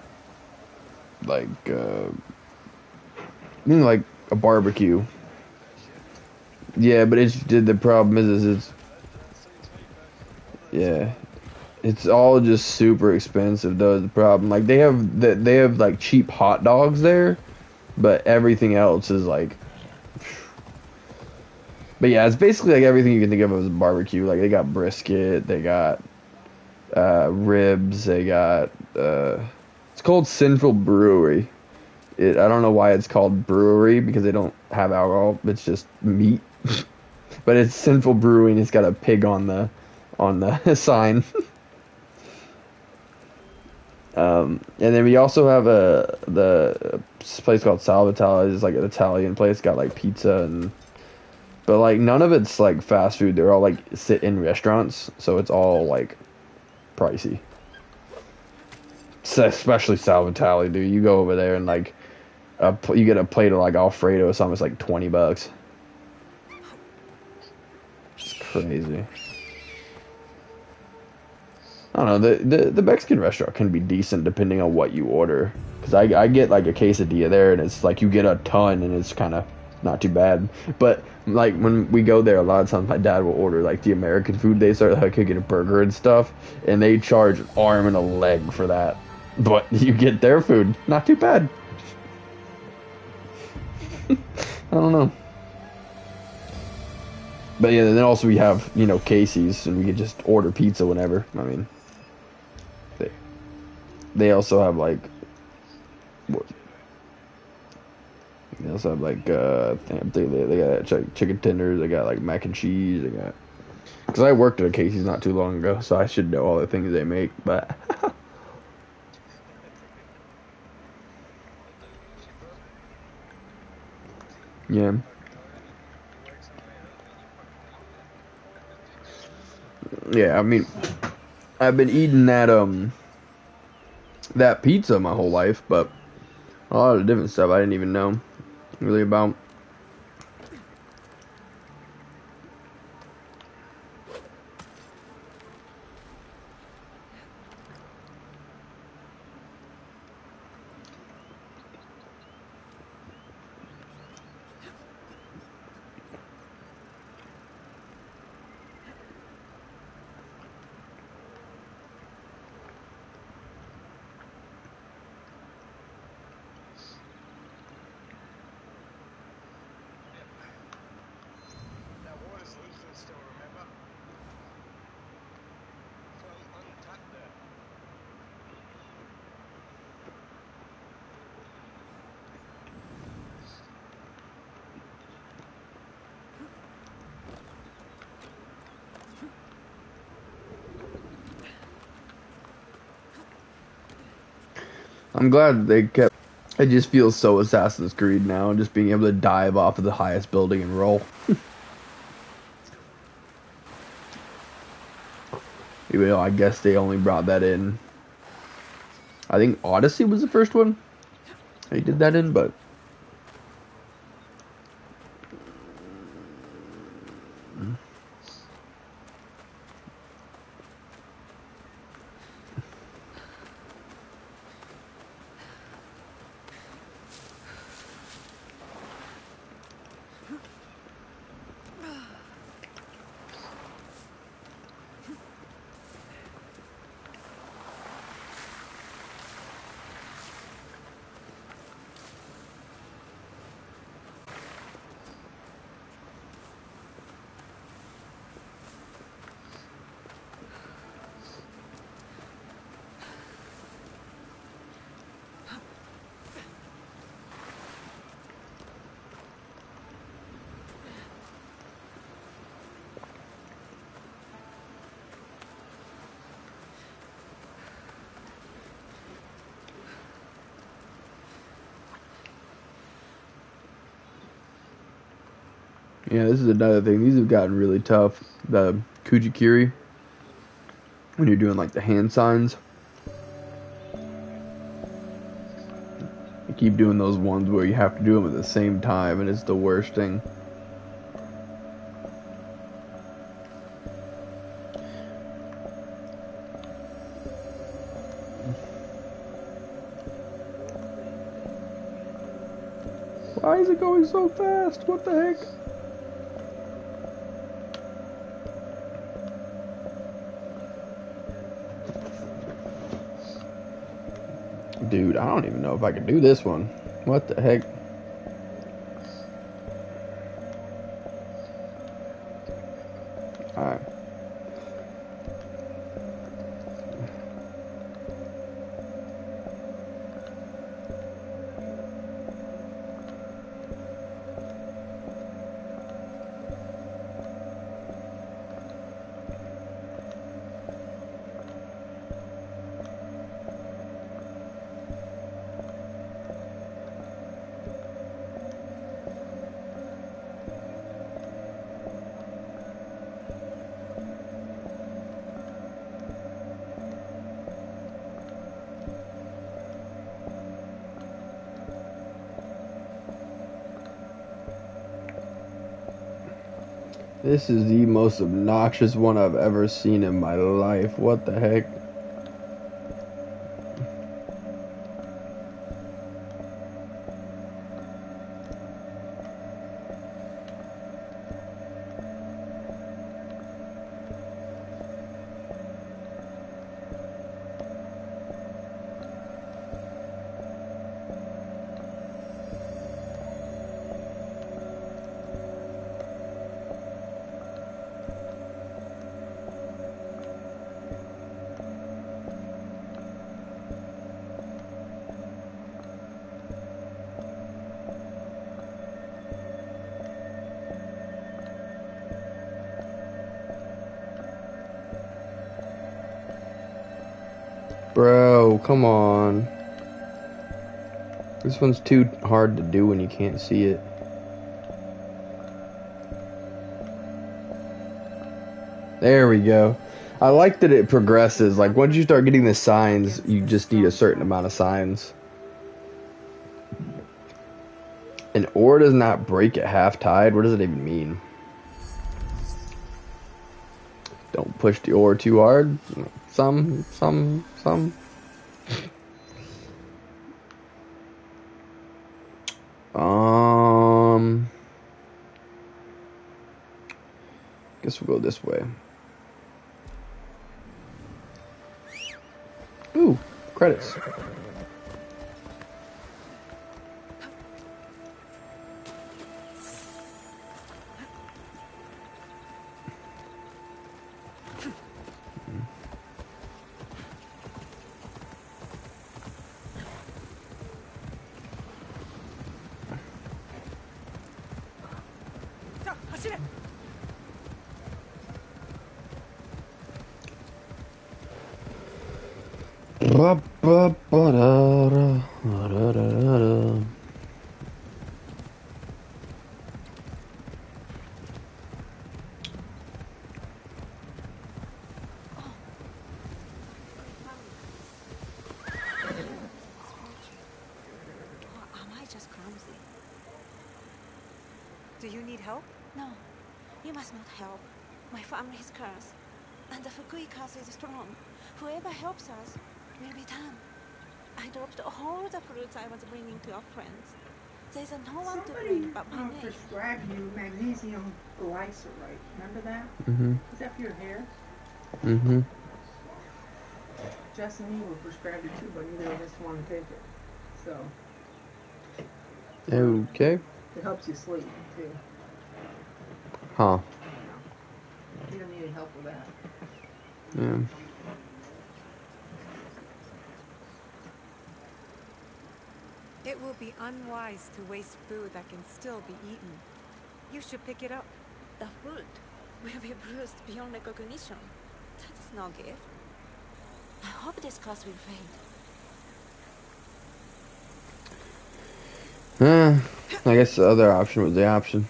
like like a barbecue. Yeah, but the problem is it's yeah. It's all just super expensive though, is the problem. Like they have like cheap hot dogs there, but everything else is like but yeah, it's basically like everything you can think of as a barbecue. Like they got brisket, they got ribs, they got it's called Sinful Brewery. I don't know why it's called brewery because they don't have alcohol. It's just meat. But it's Sinful Brewing. It's got a pig on the sign. And then we also have the place called Salvatore. It's like an Italian place. Got like pizza and, but like none of it's like fast food. They're all like sit in restaurants, so it's all like pricey. Especially Salvatore, dude. You go over there and like you get a plate of like Alfredo or something. It's like $20. It's crazy. I don't know. The Mexican restaurant can be decent depending on what you order. Cause I get like a quesadilla there, and it's like you get a ton, and it's kind of not too bad. But like when we go there, a lot of times my dad will order like the American food. They start like cooking a burger and stuff, and they charge an arm and a leg for that. But you get their food, not too bad. I don't know. But yeah, then also we have, you know, Casey's, and we can just order pizza whenever. I mean, they also have like, what? They also have like, they got chicken tenders, they got like mac and cheese, they got, because I worked at a Casey's not too long ago, so I should know all the things they make, but yeah. Yeah, I mean, I've been eating that pizza my whole life, but a lot of different stuff I didn't even know really about. That water's leaking still, remember? So untap there. I'm glad they kept. It just feels so Assassin's Creed now, just being able to dive off of the highest building and roll. Even though I guess they only brought that in. I think Odyssey was the first one they did that in, but yeah, this is another thing. These have gotten really tough. The Kujikiri, when you're doing like the hand signs, you keep doing those ones where you have to do them at the same time, and it's the worst thing. Why is it going so fast? What the heck? Dude, I don't even know if I can do this one. What the heck? Alright. This is the most obnoxious one I've ever seen in my life. What the heck? Bro, come on. This one's too hard to do when you can't see it. There we go. I like that it progresses. Like, once you start getting the signs, you just need a certain amount of signs. An ore does not break at half tide? What does it even mean? Don't push the ore too hard. Some. Guess we'll go this way. Ooh, credits. Am I just clumsy? Do you need help? No, you must not help. My family is cursed, and the Fukui curse is strong. Whoever helps us will be done. I dropped all the fruits I was bringing to our friends. There's no one to blame but my name. Prescribed you magnesium glycerate. Remember that? Mm-hmm. Is that for your hair? Mm-hmm. Jess and me were prescribed it too, but neither of us want to take it. So Okay. it helps you sleep too. Huh. You don't need any help with that. Yeah. It will be unwise to waste food that can still be eaten. You should pick it up. The fruit will be bruised beyond recognition. That is no gift. I hope this curse will fade. I guess the other option was the option.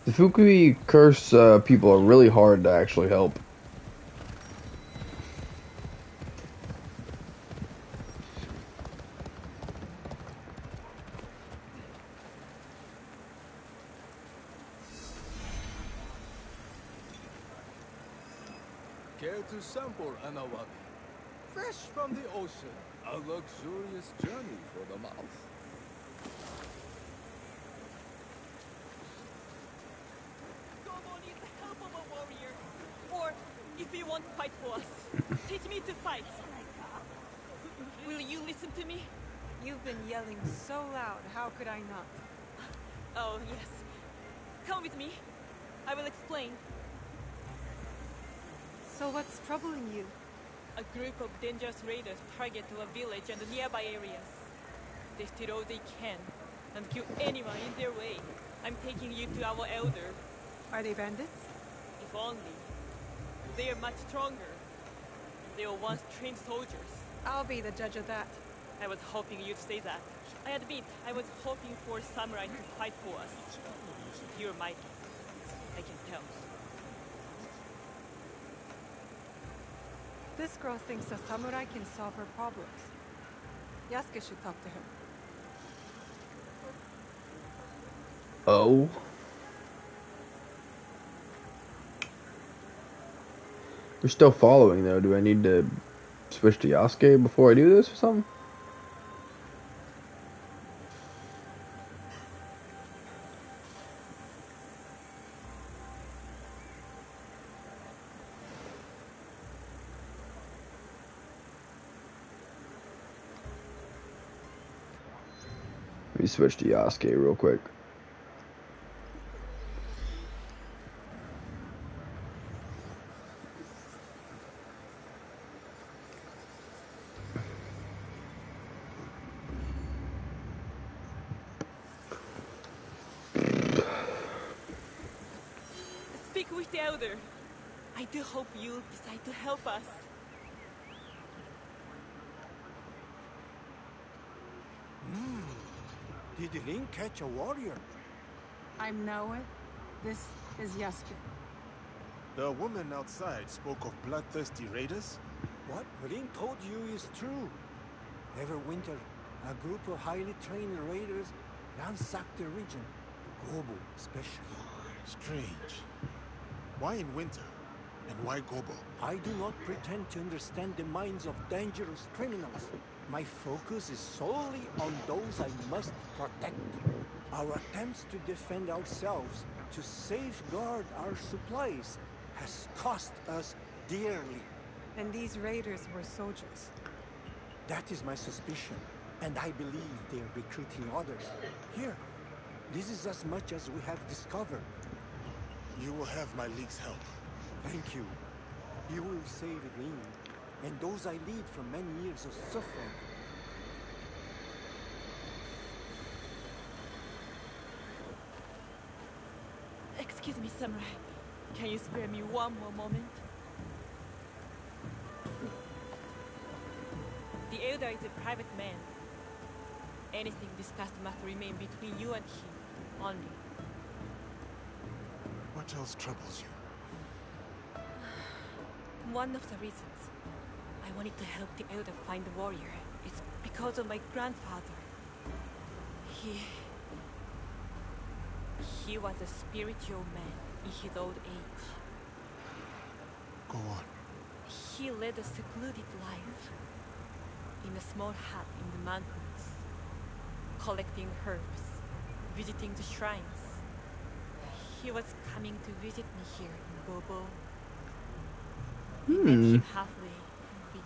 The Fukui curse people are really hard to actually help. Care to sample an awabi? Fresh from the ocean, a luxurious journey for the mouth. Gogo needs the help of a warrior. Or, if you want to fight for us, teach me to fight. Will you listen to me? You've been yelling so loud, how could I not? Oh, yes. Come with me. I will explain. So what's troubling you? A group of dangerous raiders target a village and the nearby areas. They steal all they can and kill anyone in their way. I'm taking you to our elder. Are they bandits? If only. They are much stronger. They were once trained soldiers. I'll be the judge of that. I was hoping you'd say that. I admit, I was hoping for samurai to fight for us. You're mighty. I can tell. This girl thinks a samurai can solve her problems. Yasuke should talk to him. Oh. We're still following though. Do I need to switch to Yasuke before I do this or something? Let me switch to Yasuke real quick. Speak with the elder. I do hope you'll decide to help us. Did Link catch a warrior? I'm Noe. This is Yasuke. The woman outside spoke of bloodthirsty raiders? What Link told you is true. Every winter, a group of highly trained raiders ransack the region, Gobo especially. Strange. Why in winter? And why Gobo? I do not pretend to understand the minds of dangerous criminals. My focus is solely on those I must protect. Our attempts to defend ourselves, to safeguard our supplies, has cost us dearly. And these raiders were soldiers. That is my suspicion, and I believe they are recruiting others. Here, this is as much as we have discovered. You will have my league's help. Thank you. You will save Ring, and those I lead from many years of suffering. Excuse me, Samurai. Can you spare me one more moment? The elder is a private man. Anything discussed must remain between you and him only. What else troubles you? One of the reasons I wanted to help the elder find the warrior is because of my grandfather. He was a spiritual man in his old age. Go on. He led a secluded life in a small hut in the mountains, collecting herbs, visiting the shrines. He was coming to visit me here in Gobo. I met him halfway and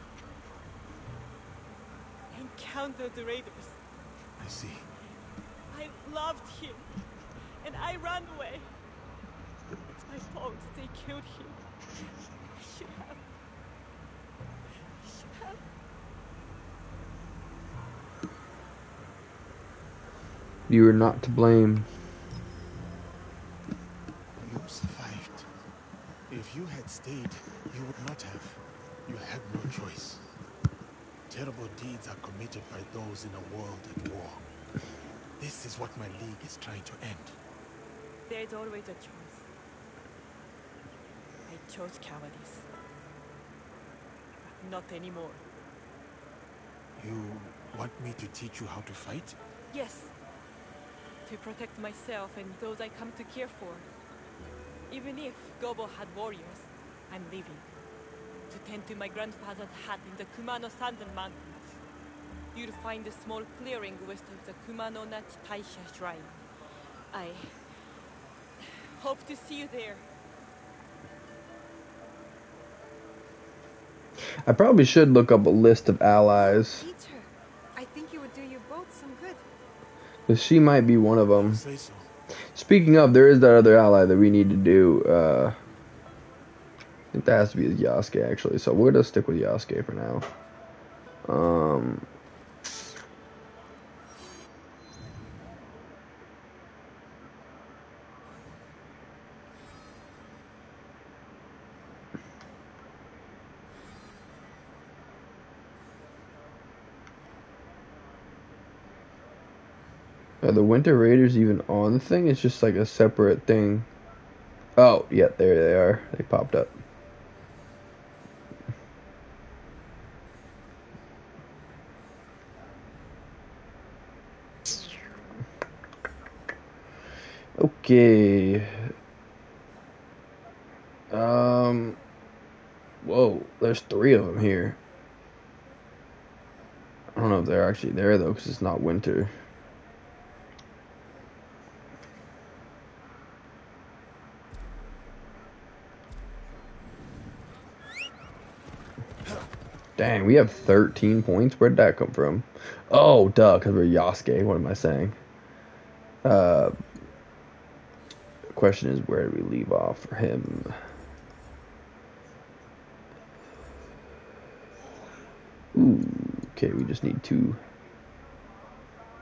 we encountered the raiders. I see. I loved him, and I ran away. It's my fault they killed him. I should have. You are not to blame. You survived. If you had stayed, you would not have. You had no choice. Terrible deeds are committed by those in a world at war. This is what my league is trying to end. There is always a choice. I chose cowardice. But not anymore. You want me to teach you how to fight? Yes. To protect myself and those I come to care for. Even if Gobo had warriors, I'm leaving. To tend to my grandfather's hut in the Kumano Sandan Mountains. You'll find a small clearing west of the Kumano Nachi Taisha shrine. I hope to see you there. I probably should look up a list of allies. Teacher, I think it would do you both some good. Because she might be one of them. Say so. Speaking of, there is that other ally that we need to do. I think that has to be Yasuke, actually. So we're going to stick with Yasuke for now. Are the Winter Raiders even on the thing? It's just like a separate thing. Oh, yeah, there they are. They popped up. Okay. Well, there's 3 of them here. I don't know if they're actually there though, because it's not winter. Dang, we have 13 points. Where'd that come from? Oh, duh, because we're Yasuke. What am I saying? The question is, where did we leave off for him? Ooh, okay, we just need 2.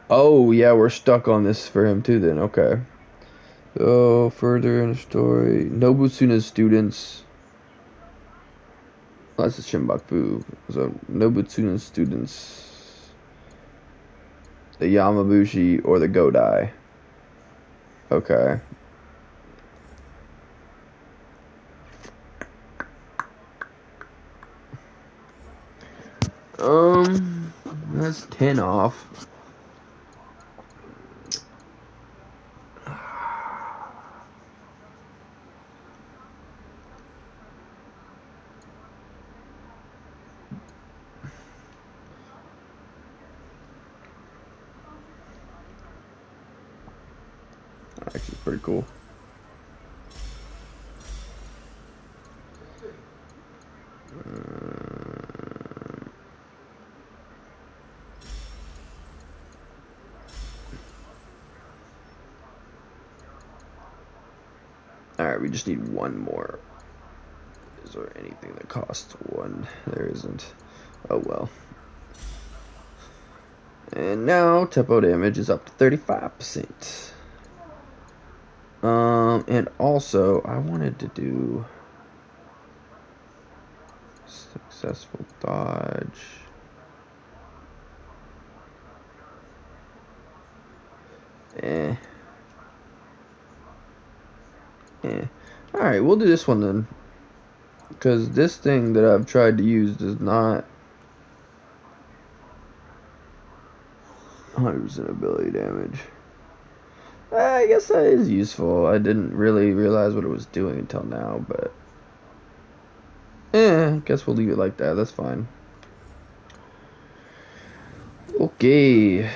Oh, yeah, we're stuck on this for him too then. Okay. So, further in the story. Nobutsuna's students. Oh, that's a Shinbaku. So, Nobutsuna's students. The Yamabushi or the Godai. Okay. That's 10 off. Actually, pretty cool. Alright, we just need 1 more. Is there anything that costs 1? There isn't. Oh well. And now tempo damage is up to 35%. And also I wanted to do successful dodge. Alright, we'll do this one then. Because this thing that I've tried to use does not 100% ability damage. I guess that is useful. I didn't really realize what it was doing until now, but I guess we'll leave it like that. That's fine. Okay.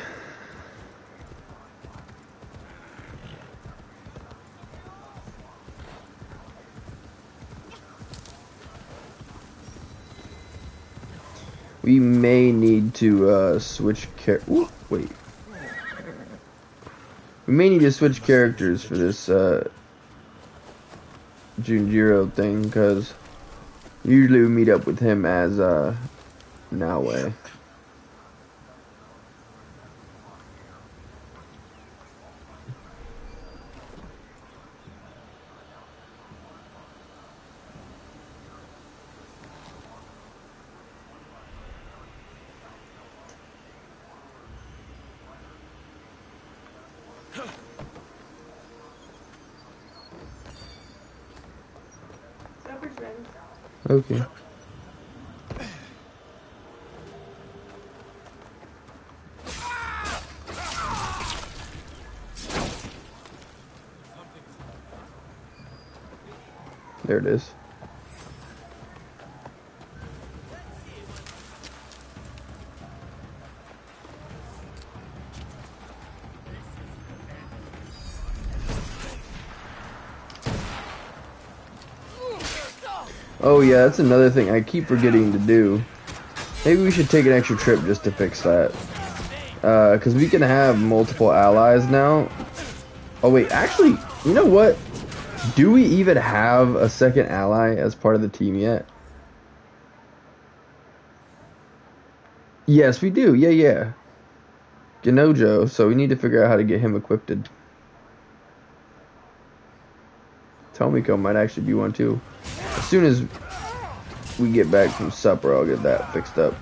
We may need to switch wait. We may need to switch characters for this Junjiro thing, because usually we meet up with him as Naoe. Okay. There it is. Oh yeah, that's another thing I keep forgetting to do. Maybe we should take an extra trip just to fix that. Because we can have multiple allies now. Oh wait, actually, you know what? Do we even have a second ally as part of the team yet? Yes, we do. Yeah. Genojo, so we need to figure out how to get him equipped. Tomiko might actually be one too. As soon as we get back from supper, I'll get that fixed up.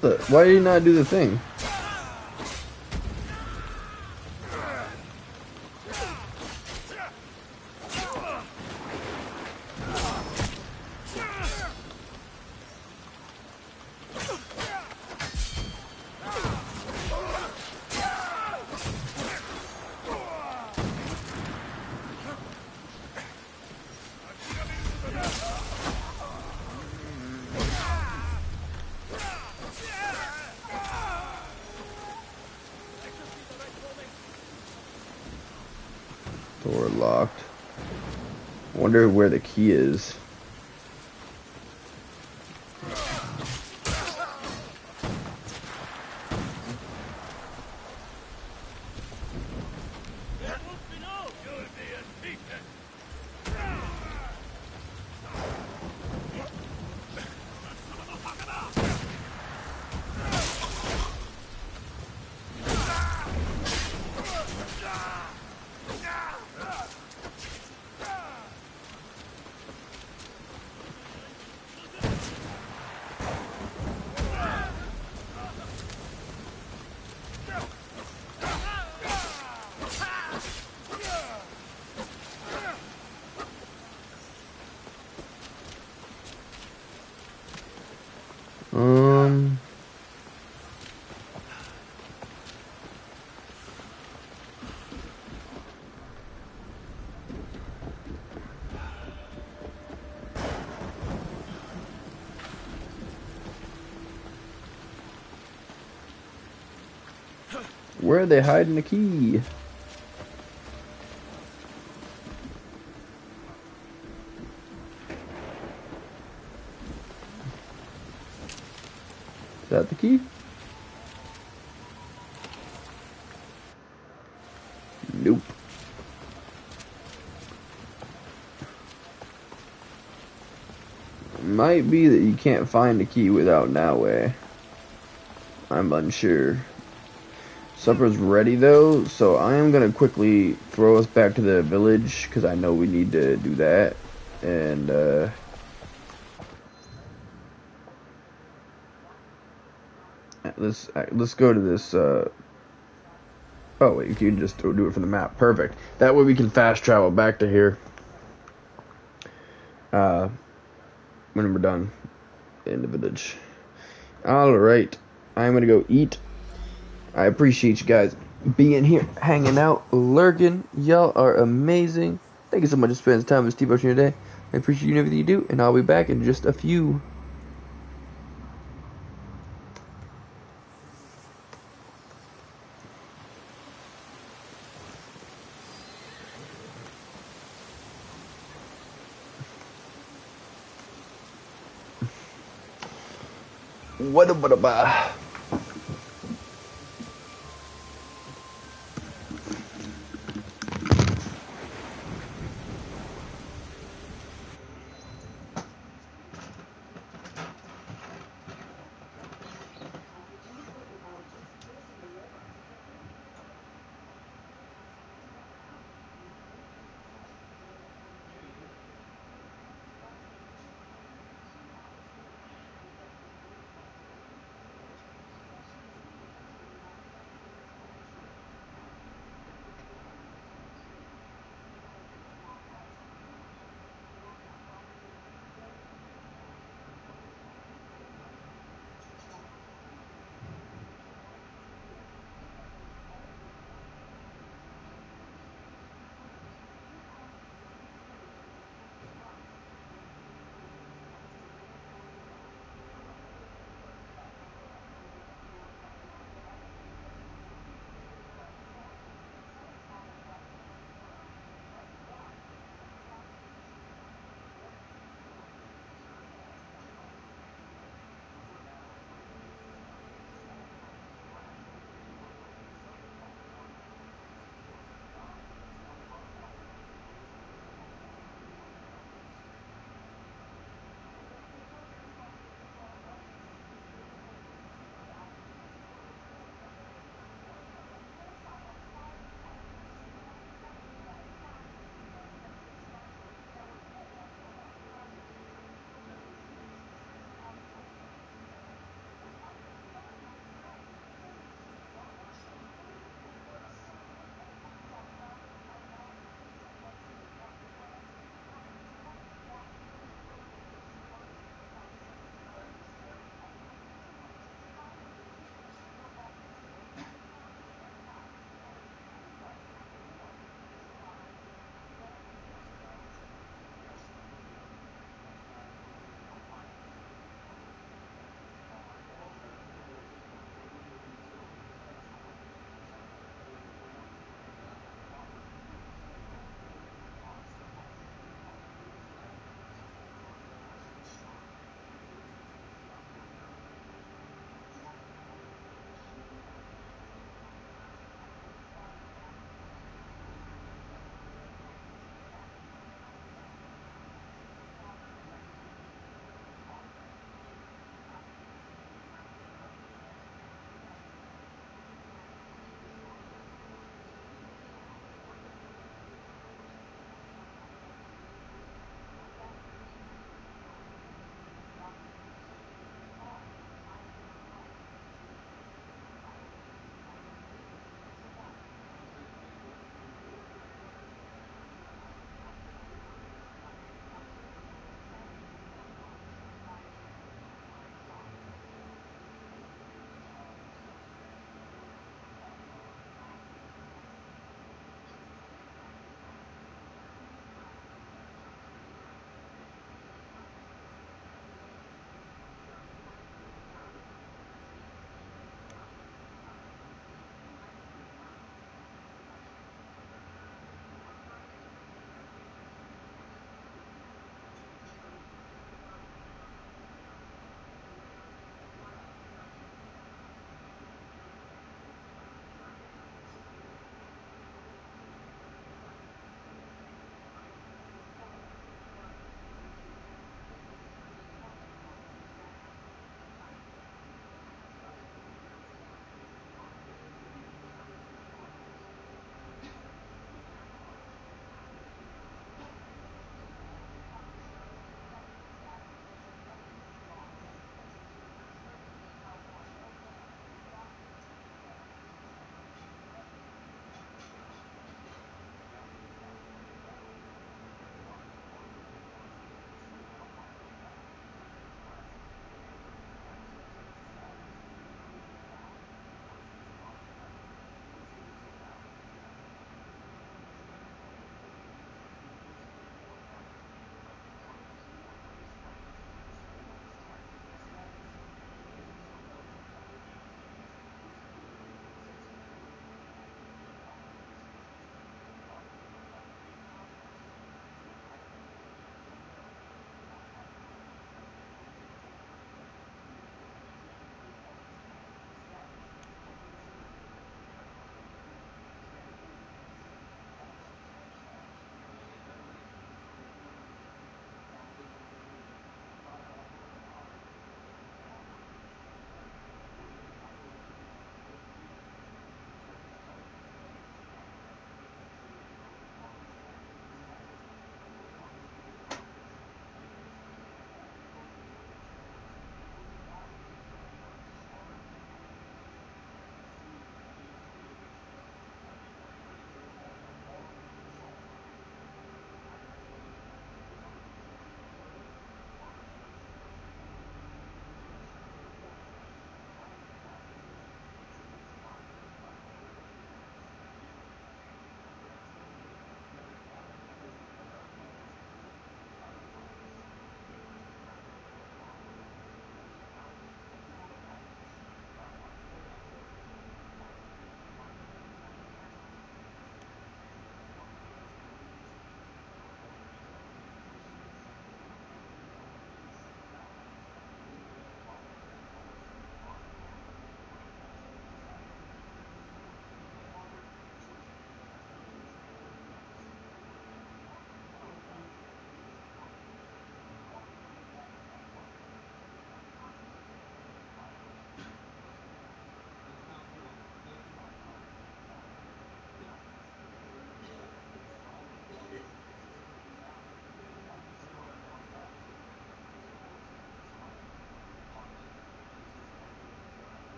What the? Why did he not do the thing? Door locked. Wonder where the key is. Where are they hiding the key? Is that the key? Nope. Might be that you can't find the key without Naue. I'm unsure. Supper's ready though, so I am gonna quickly throw us back to the village because I know we need to do that. And let's go to this. Oh wait, you can just do it from the map. Perfect. That way we can fast travel back to here. When we're done in the village. All right, I'm gonna go eat. I appreciate you guys being here, hanging out, lurking. Y'all are amazing. Thank you so much for spending time with Steve Ocean today. I appreciate you everything you do, and I'll be back in just a few. What about?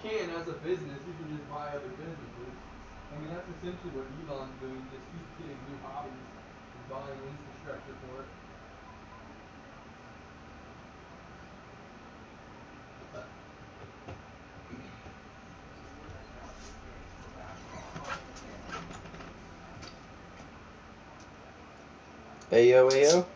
can as a business. You can just buy other businesses. I mean, that's essentially what Elon's doing. Just keeps getting new hobbies and buying infrastructure for it. Ayo, ayo.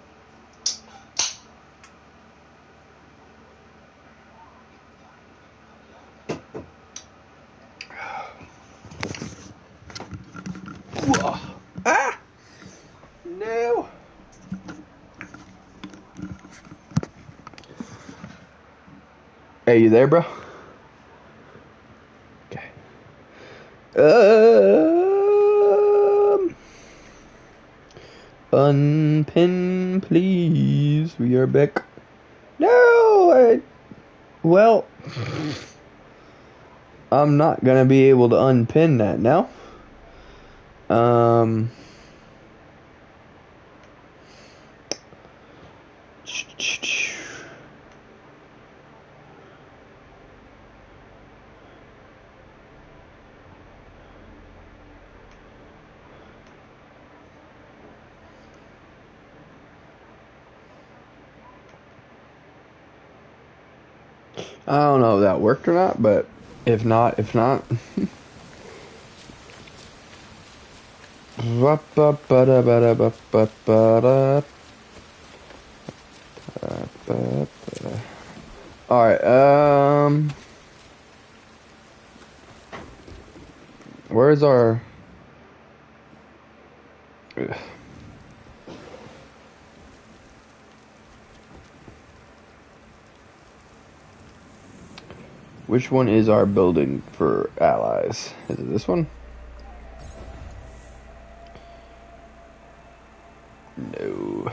Ah! No. Hey, you there, bro? Okay. Unpin, please. We are back. No, well, I'm not gonna be able to unpin that now. I don't know if that worked or not, but if not. Alright, where's our... Ugh. Which one is our building for allies? Is it this one? No.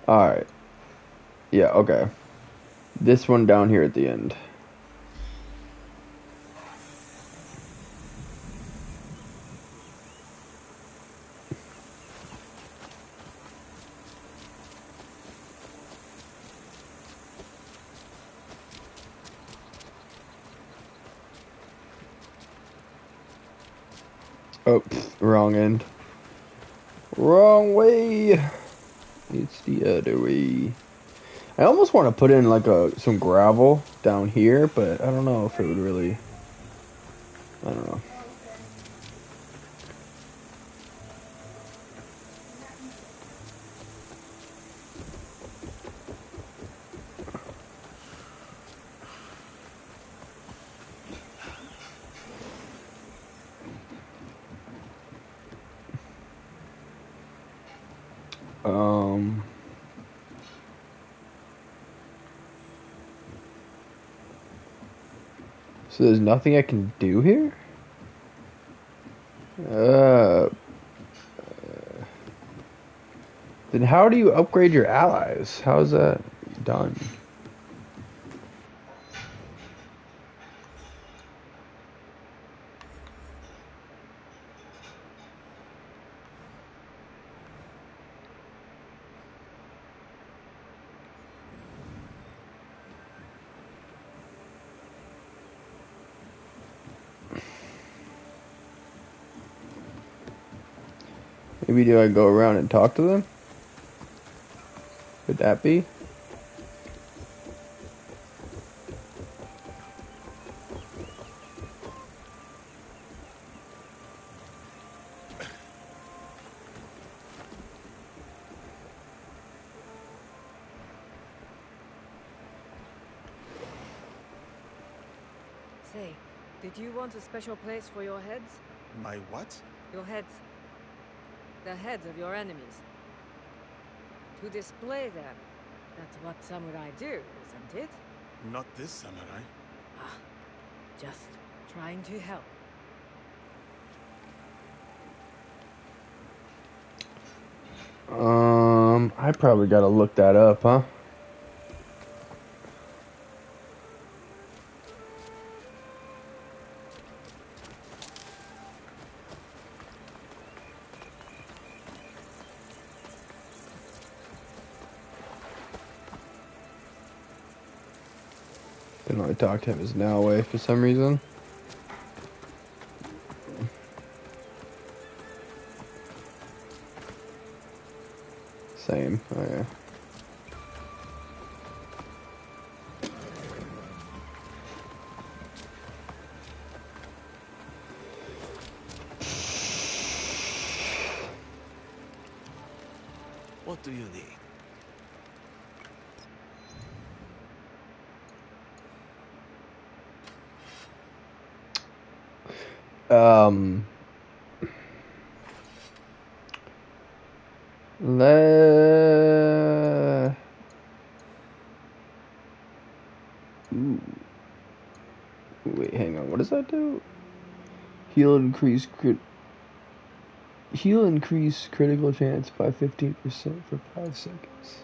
Alright. Yeah, okay. This one down here at the end. Oh, wrong end. Wrong way. It's the other way. I almost want to put in like some gravel down here, but I don't know if it would really... I don't know. So there's nothing I can do here? Then how do you upgrade your allies? How is that done? Maybe do I go around and talk to them? Would that be? Say, did you want a special place for your heads? My what? Your heads. The heads of your enemies. To display them. That's what samurai do, isn't it? Not this samurai. Ah, just trying to help. I probably gotta look that up, huh? Can only talk to him as Noway for some reason. Same. Oh yeah. What do you need? Um. Ooh. Wait, hang on. What does that do? Heal increase critical chance by 15% for 5 seconds.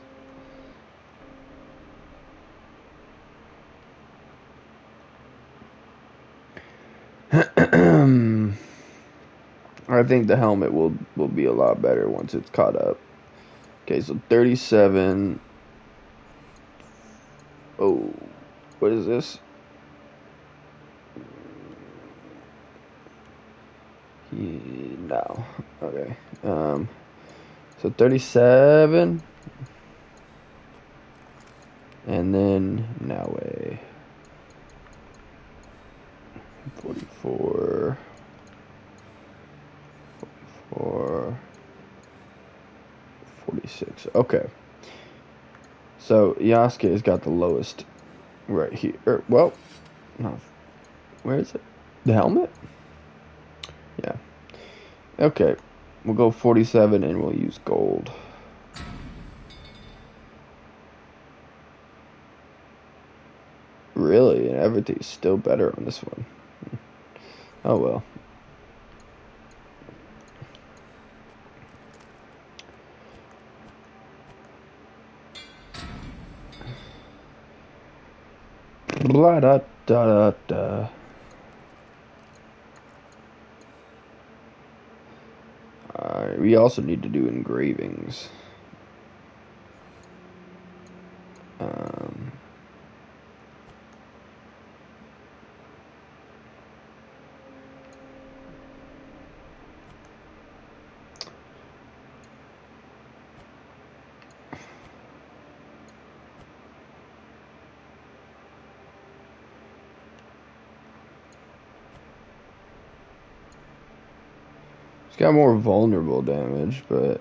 I think the helmet will be a lot better once it's caught up. Okay, so 37. Oh, what is this? No. Okay. So 37. And then Noway. 44. 46. Okay. So Yasuke's got the lowest right here. Well, no. Where is it? The helmet? Yeah. Okay. We'll go 47 and we'll use gold. Really? And everything's still better on this one. Oh well. Blah da da da da. We also need to do engravings. It's got more vulnerable damage, but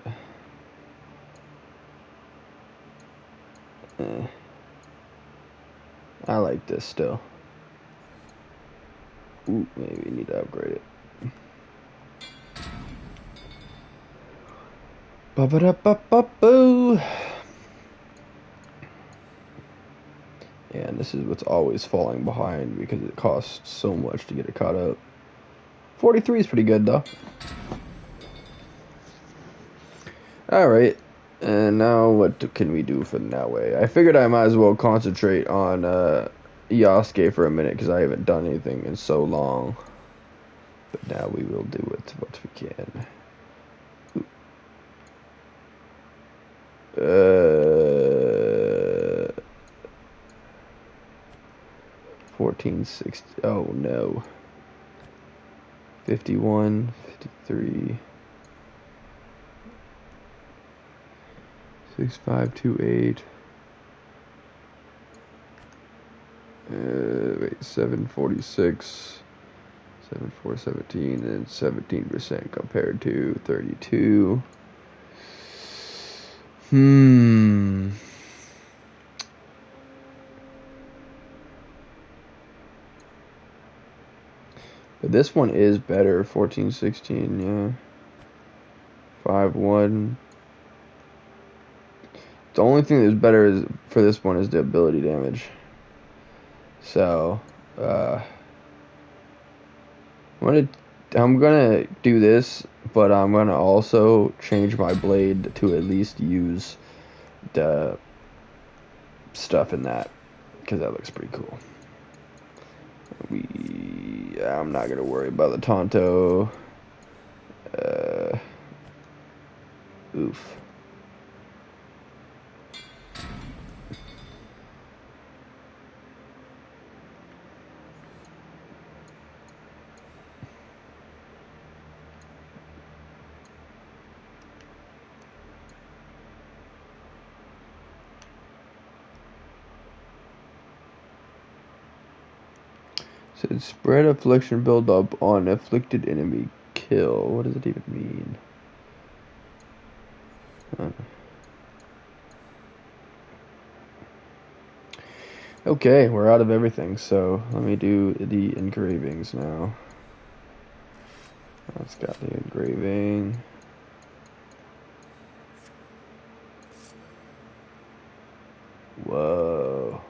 I like this still. Ooh, maybe we need to upgrade it. Ba-ba-da-ba-ba-boo. Yeah, and this is what's always falling behind because it costs so much to get it caught up. 43 is pretty good, though. Alright, and now what can we do for Noway? I figured I might as well concentrate on Yasuke for a minute because I haven't done anything in so long. But now we will do it what we can. 1460. Oh no. 51, 53. 6528. Wait, 746. 7417 and 17% compared to 32. But this one is better. 1416, yeah. 51. The only thing that's better is for this one is the ability damage. So, I'm gonna do this, but I'm gonna also change my blade to at least use the stuff in that, because that looks pretty cool. I'm not gonna worry about the Tonto. Oof. Said spread affliction build up on afflicted enemy kill. What does it even mean? Okay, we're out of everything, so let me do the engravings now. That's got the engraving. Whoa.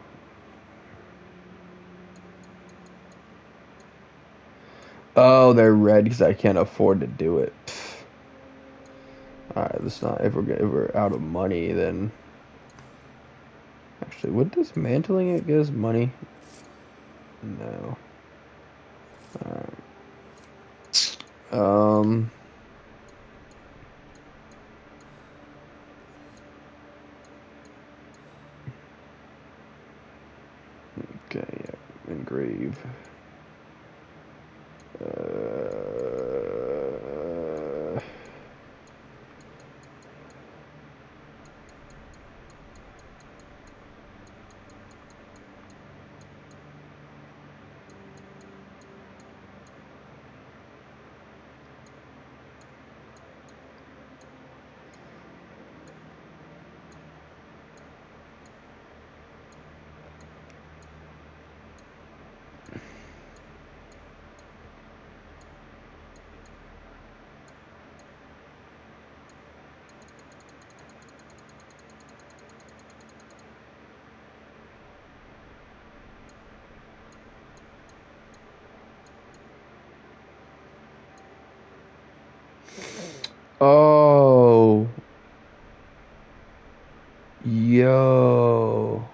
Oh, they're red because I can't afford to do it. Alright, let's not. If we're out of money, then actually, would dismantling it give us money? No. Alright. Okay, yeah, engrave. Oh. Yo.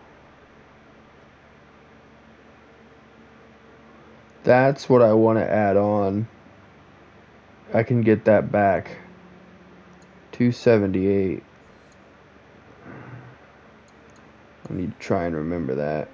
That's what I want to add on. I can get that back. 278. I need to try and remember that.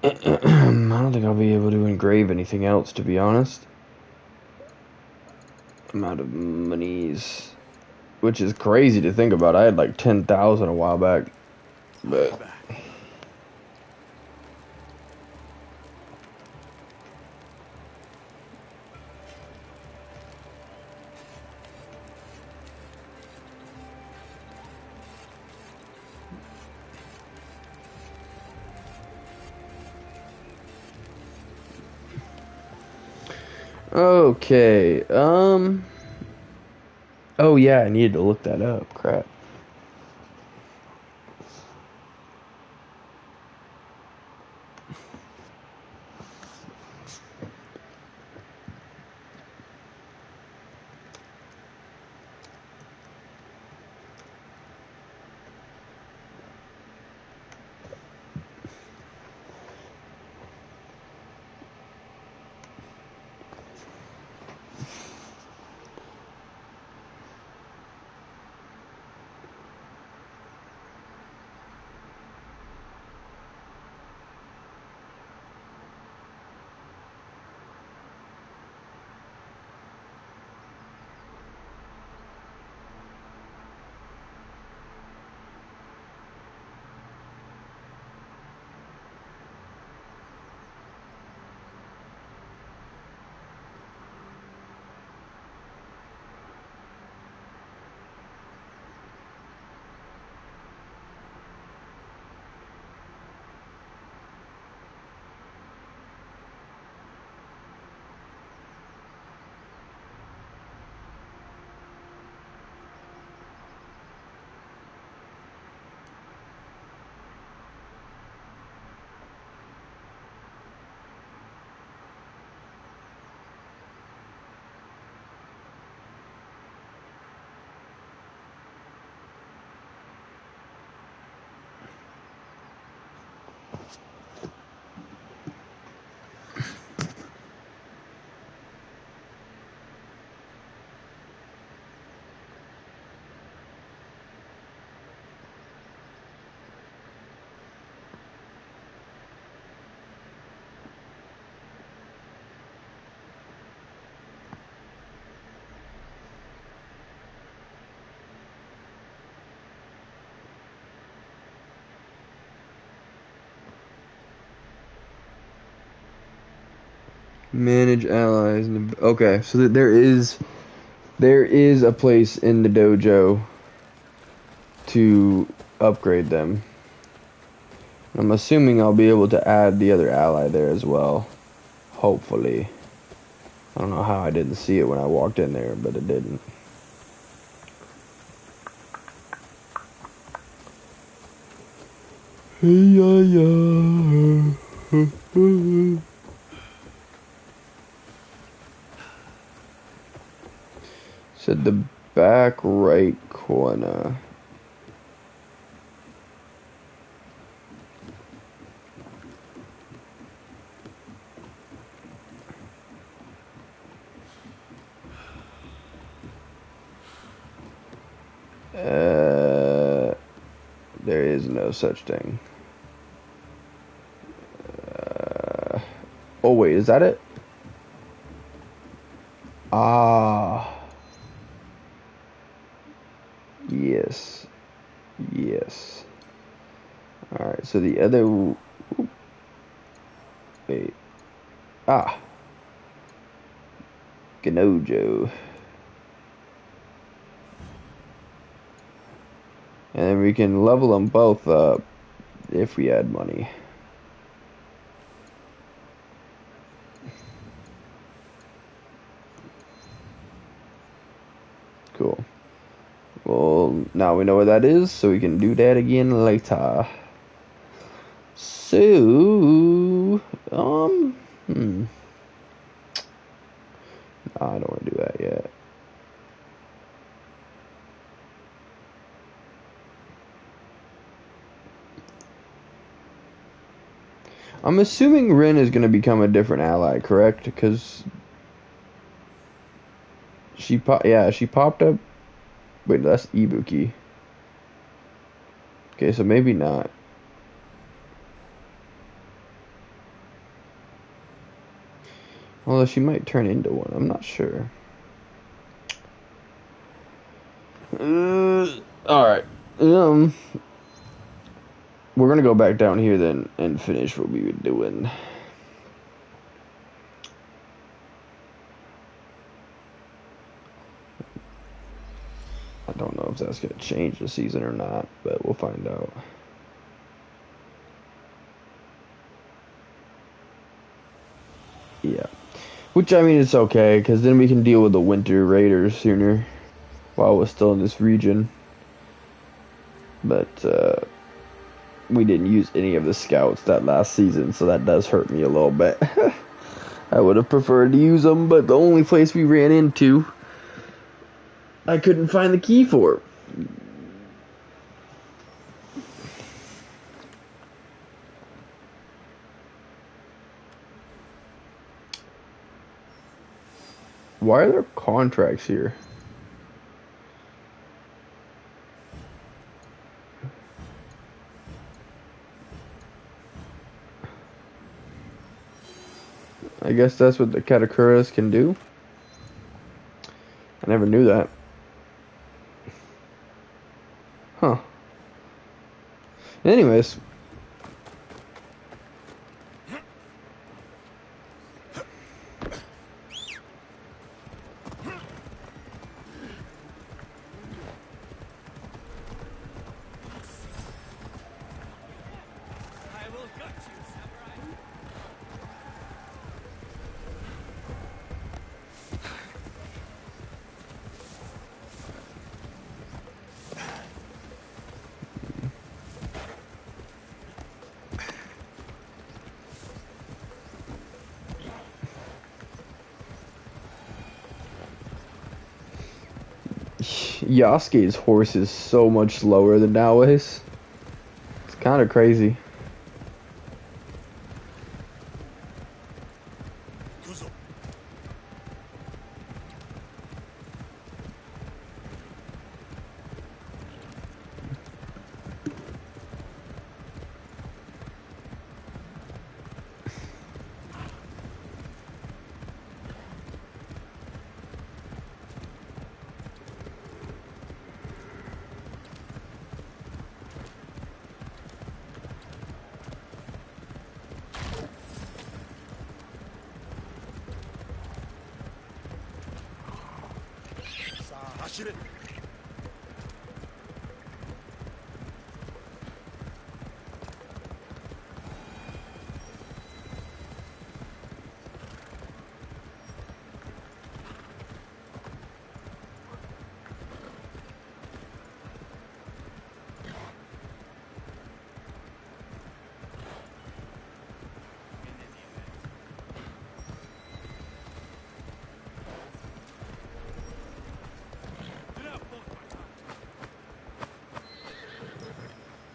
I don't think I'll be able to engrave anything else, to be honest. I'm out of monies, which is crazy to think about. I had like 10,000 a while back, but okay. Oh yeah, I needed to look that up. Crap. Manage allies. Okay, so there is a place in the dojo to upgrade them. I'm assuming I'll be able to add the other ally there as well. Hopefully. I don't know how I didn't see it when I walked in there, but it didn't. Said the back right corner. There is no such thing. Oh wait, is that it? Ah. Yes. Yes. Alright, so the other... Wait. Ah. Gnojo. And then we can level them both up if we add money. Cool. Well, now we know where that is, so we can do that again later. So, I don't want to do that yet. I'm assuming Rin is going to become a different ally, correct? Because she popped up. Wait, that's Ibuki. Okay, so maybe not. Although she might turn into one, I'm not sure. Alright. We're gonna go back down here then and finish what we were doing. I don't know if that's gonna change the season or not, but we'll find out. Yeah. Which, I mean, it's okay, because then we can deal with the winter raiders sooner while we're still in this region. But, we didn't use any of the scouts that last season, so that does hurt me a little bit. I would have preferred to use them, but the only place we ran into, I couldn't find the key for. Why are there contracts here? I guess that's what the Katakuras can do. I never knew that. Huh. Anyways. Yasuke's horse is so much slower than Naoe's. It's kind of crazy.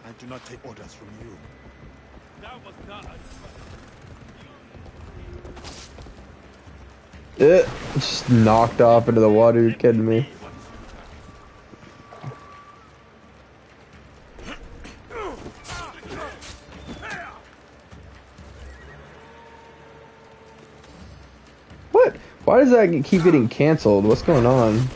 I do not take orders from you. That was not Just knocked off into the water. You're kidding me? What? Why does that keep getting canceled? What's going on?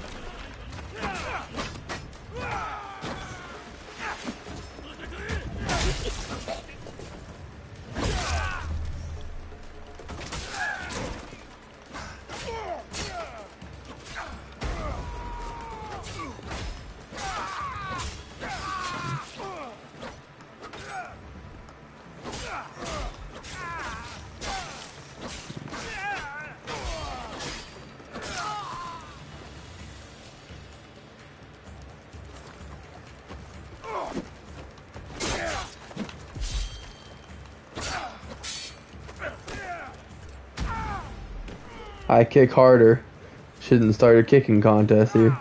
I kick harder. Shouldn't start a kicking contest here.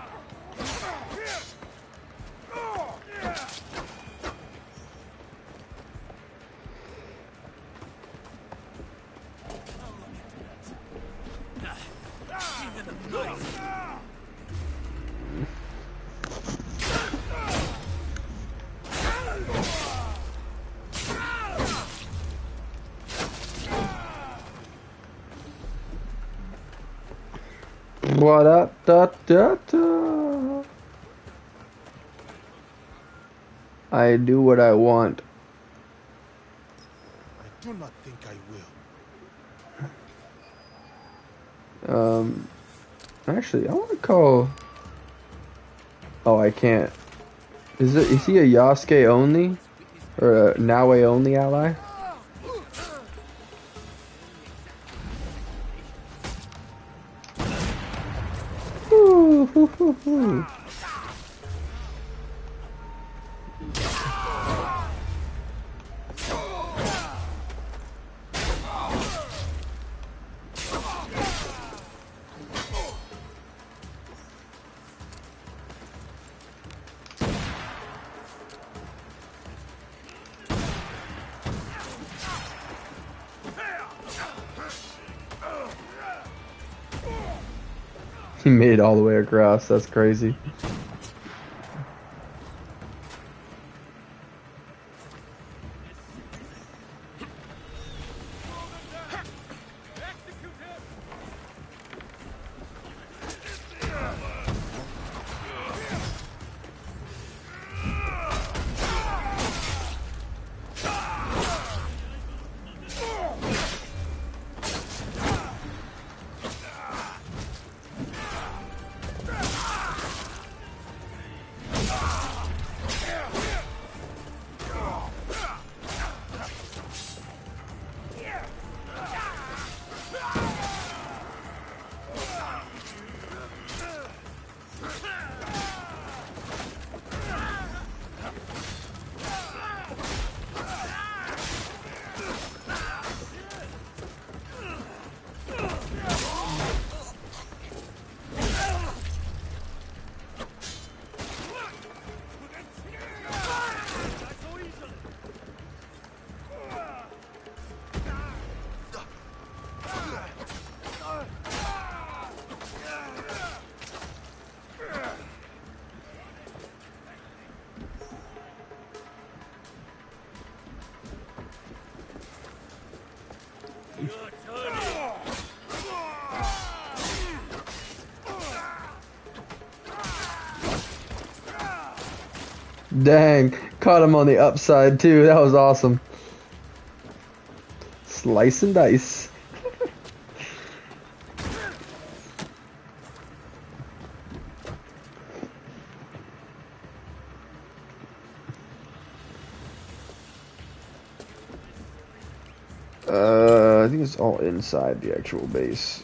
What up, da da da? I do what I want. I do not think I will. Actually, I want to call. Oh, I can't. Is he a Yasuke only, or a Naue only ally? He made it all the way across. That's crazy. Dang, caught him on the upside too. That was awesome. Slice and dice. I think it's all inside the actual base.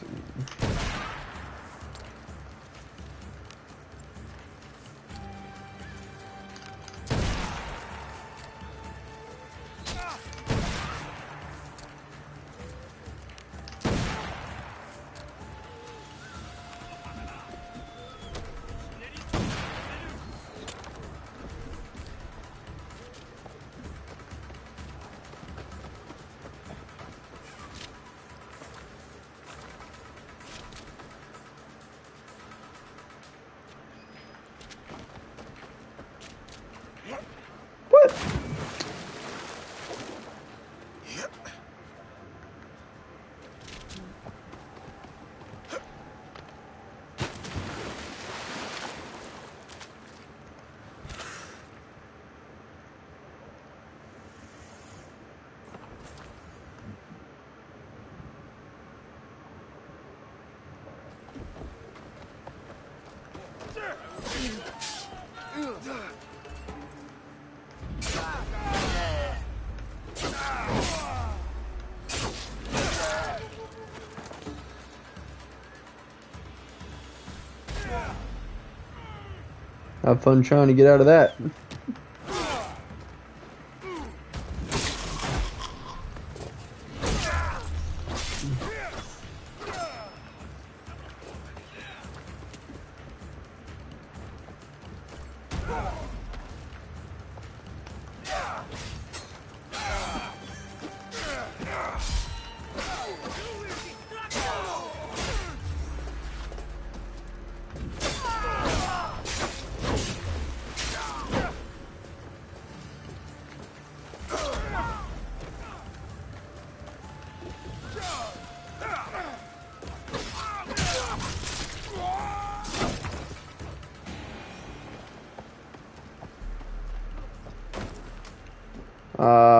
Have fun trying to get out of that.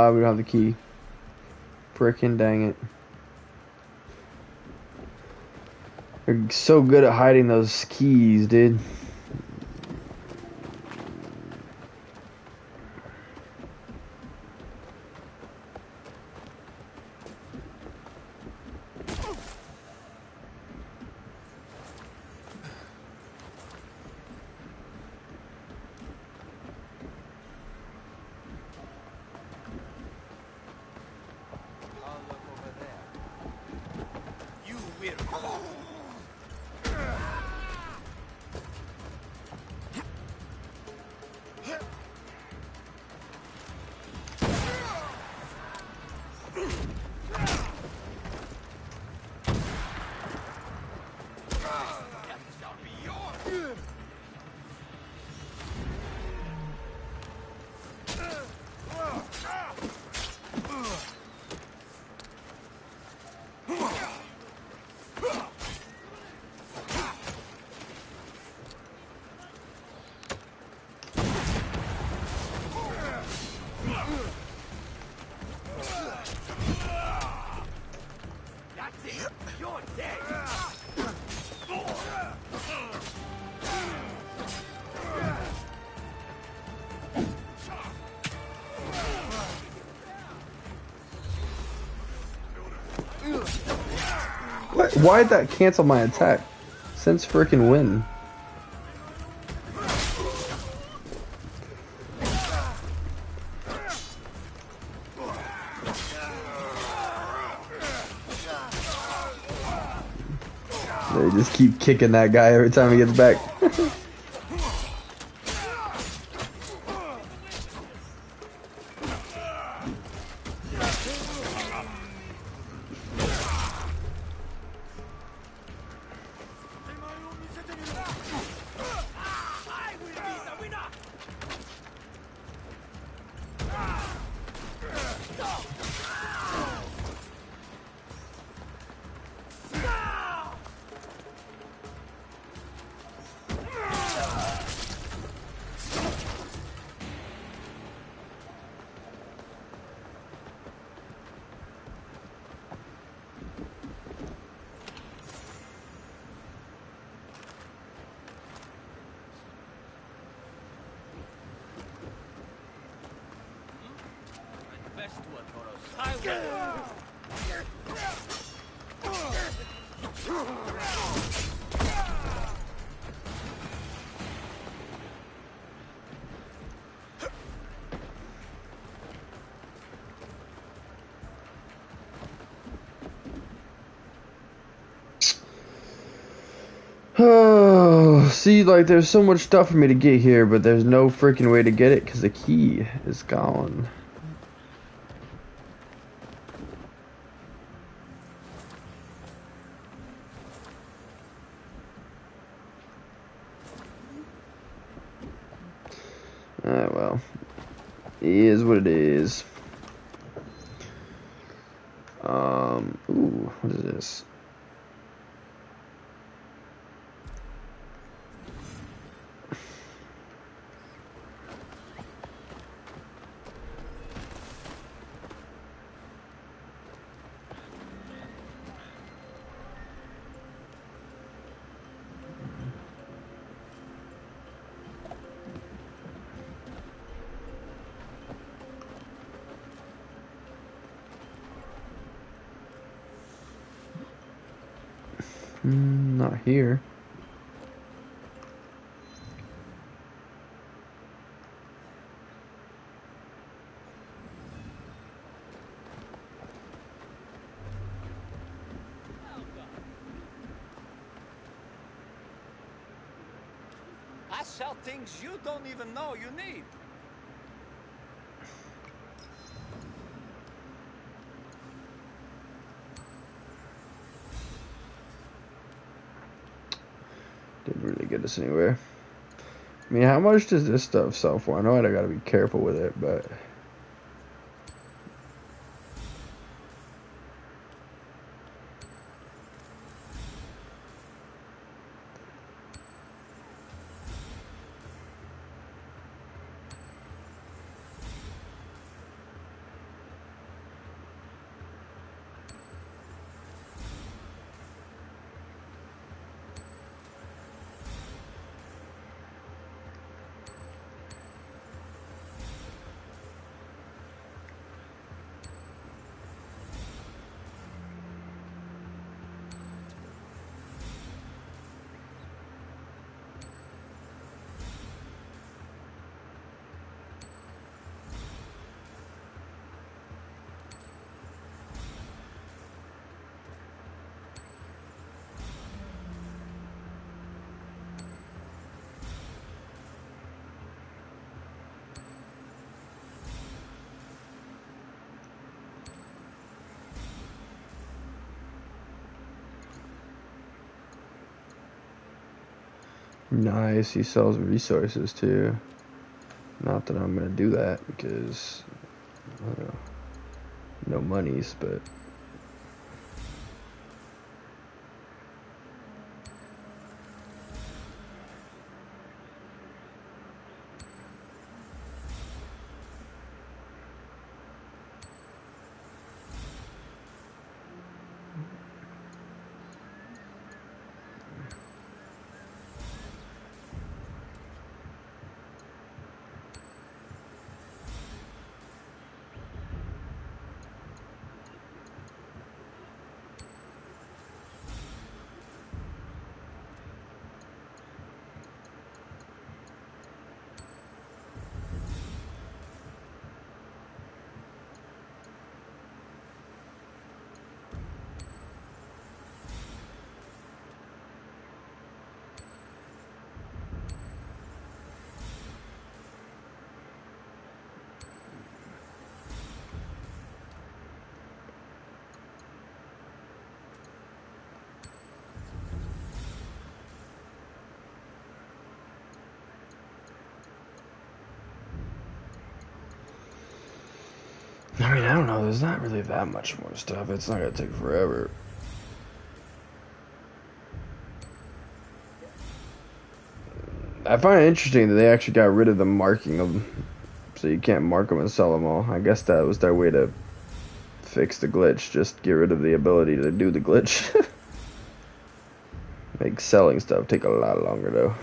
We don't have the key. Frickin' dang it. They're so good at hiding those keys, dude. What? Why did that cancel my attack? Since frickin' when? They just keep kicking that guy every time he gets back. see, like, there's so much stuff for me to get here, but there's no freaking way to get it because the key is gone. Alright, well. It is what it is. Ooh, what is this? Not here. I sell things you don't even know you need. Didn't really get us anywhere. I mean, how much does this stuff sell for? I know I gotta be careful with it, but... Nice, he sells resources too. Not that I'm gonna do that because I don't know, no monies, but I mean, I don't know, there's not really that much more stuff. It's not gonna take forever. I find it interesting that they actually got rid of the marking of them, so you can't mark them and sell them all. I guess that was their way to fix the glitch, just get rid of the ability to do the glitch. Make selling stuff take a lot longer though.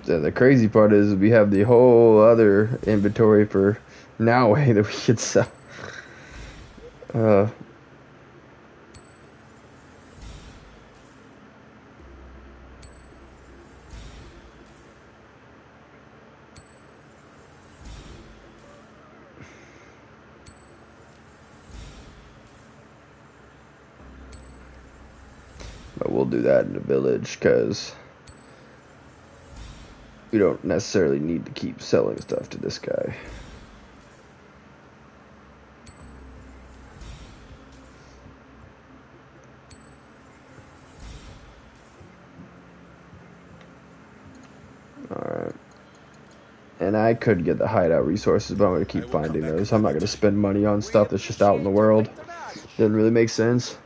The crazy part is we have the whole other inventory for Now that we could sell. But we'll do that in the village because we don't necessarily need to keep selling stuff to this guy. Alright. And I could get the hideout resources, but I'm going to keep finding those. I'm not going to spend money on stuff that's just out in the world. Doesn't really make sense.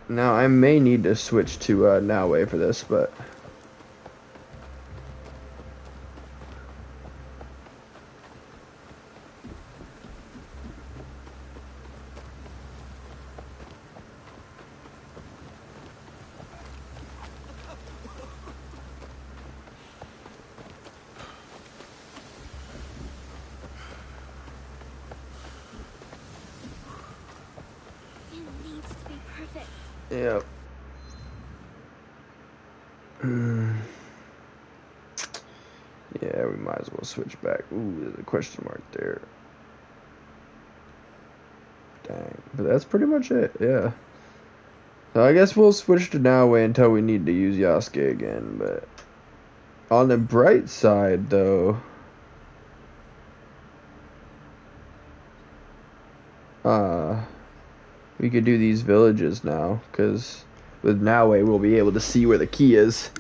Now I may need to switch to Noway for this, but yeah. Yeah, we might as well switch back. Ooh, there's a question mark there. Dang. But that's pretty much it, yeah. So I guess we'll switch to Noway until we need to use Yasuke again, but on the bright side, though, we could do these villages now, because with Noway we'll be able to see where the key is.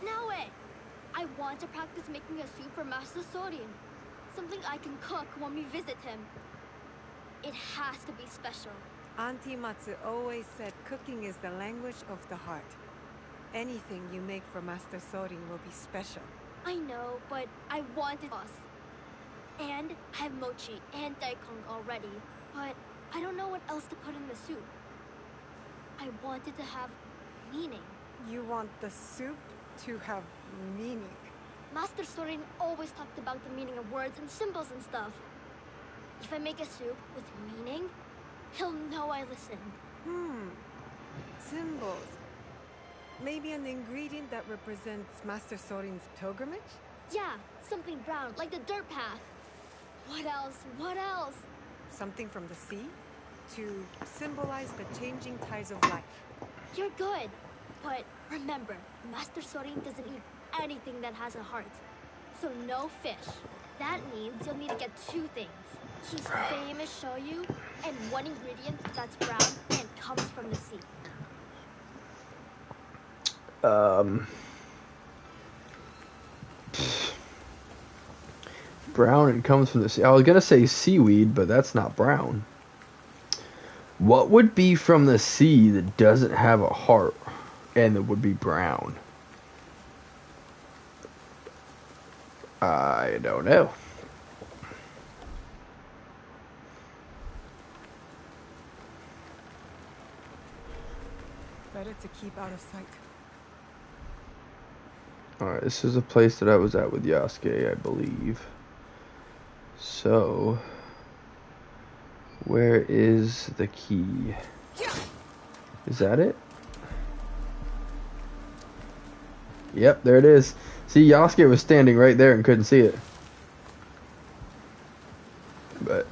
Noway! I want to practice making a soup for Master Sorin. Something I can cook when we visit him. It has to be special. Auntie Matsu always said cooking is the language of the heart. Anything you make for Master Sorin will be special. I know, but I wanted us. And I have mochi and daikon already, but I don't know what else to put in the soup. I wanted to have meaning. You want the soup to have meaning? Master Sorin always talked about the meaning of words and symbols and stuff. If I make a soup with meaning, he'll know I listened. Symbols. Maybe an ingredient that represents Master Sorin's pilgrimage? Yeah, something brown, like the dirt path. What else? What else? Something from the sea? To symbolize the changing tides of life. You're good. But remember, Master Sorin doesn't eat anything that has a heart. So no fish. That means you'll need to get two things. His famous shoyu, and one ingredient that's brown and comes from the sea. Brown and comes from the sea. I was gonna say seaweed, but that's not brown. What would be from the sea that doesn't have a heart and that would be brown? I don't know. Better to keep out of sight. Alright, this is a place that I was at with Yasuke, I believe. So, where is the key? Is that it? Yep, there it is. See, Yasuke was standing right there and couldn't see it. But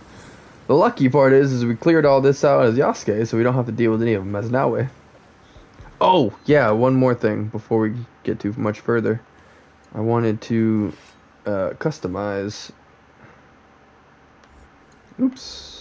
the lucky part is we cleared all this out as Yasuke, so we don't have to deal with any of them as Noway. Oh, yeah, one more thing before we get too much further. I wanted to customize. Oops.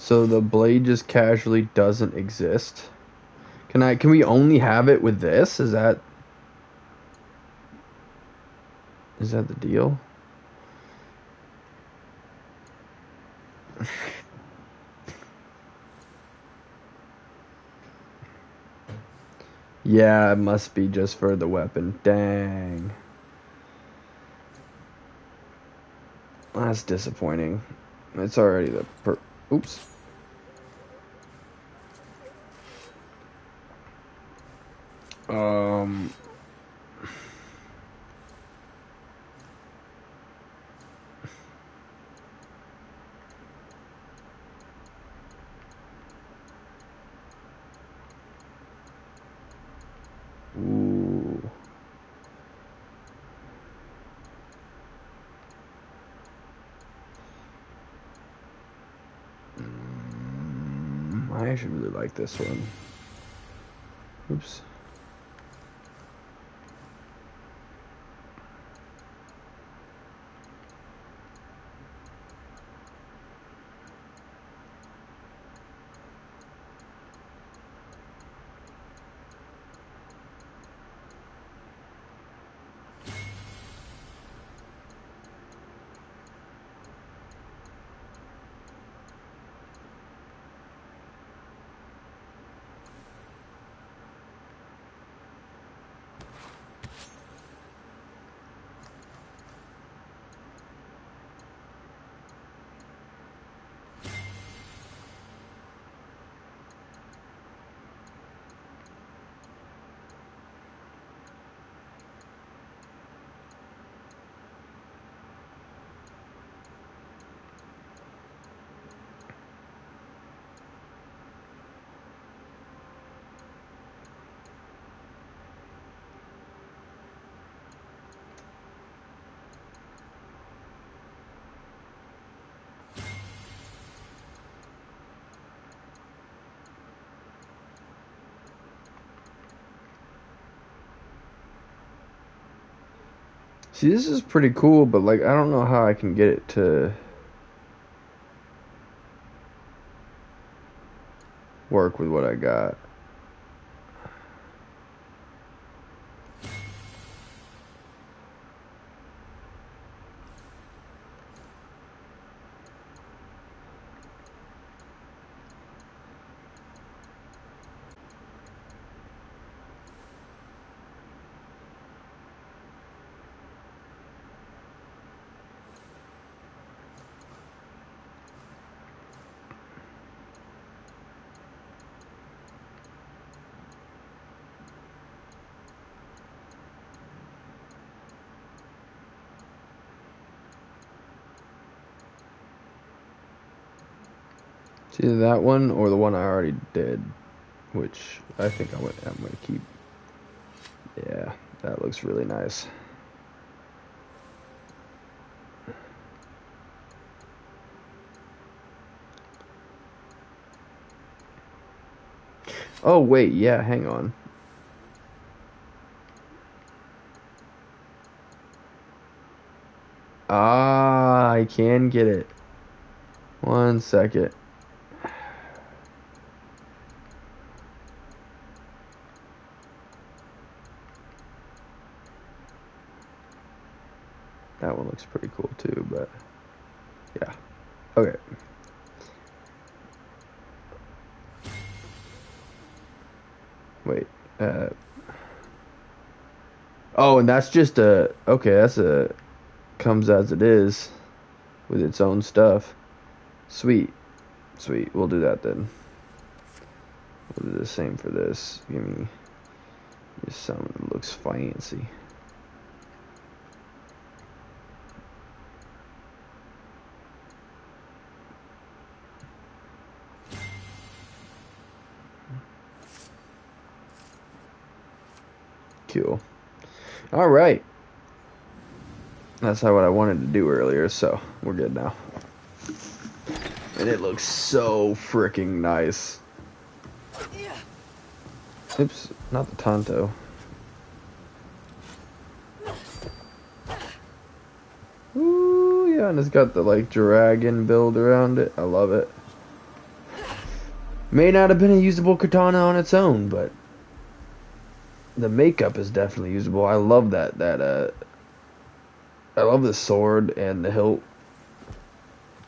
So the blade just casually doesn't exist. Can we only have it with this? Is that the deal? Yeah, it must be just for the weapon. Dang. That's disappointing. It's already the oops. Ooh. I actually really like this one. Oops. See, this is pretty cool, but like I don't know how I can get it to work with what I got. It's either that one or the one I already did, which I think I'm gonna keep. Yeah, that looks really nice. Oh wait, yeah, hang on. Ah, I can get it. 1 second. That one looks pretty cool too, but yeah. Okay. Wait. Oh, and that's just okay, that's comes as it is with its own stuff. Sweet. Sweet. We'll do that then. We'll do the same for this. Give me something that looks fancy. Cool. All right. That's not what I wanted to do earlier, so we're good now. And it looks so freaking nice. Oops, not the Tonto. Ooh, yeah, and it's got the like dragon build around it. I love it. May not have been a usable katana on its own, but the makeup is definitely usable. I love that. I love the sword and the hilt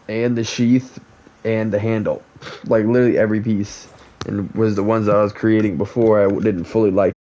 and the sheath and the handle. Like literally every piece, and was the ones that I was creating before I didn't fully like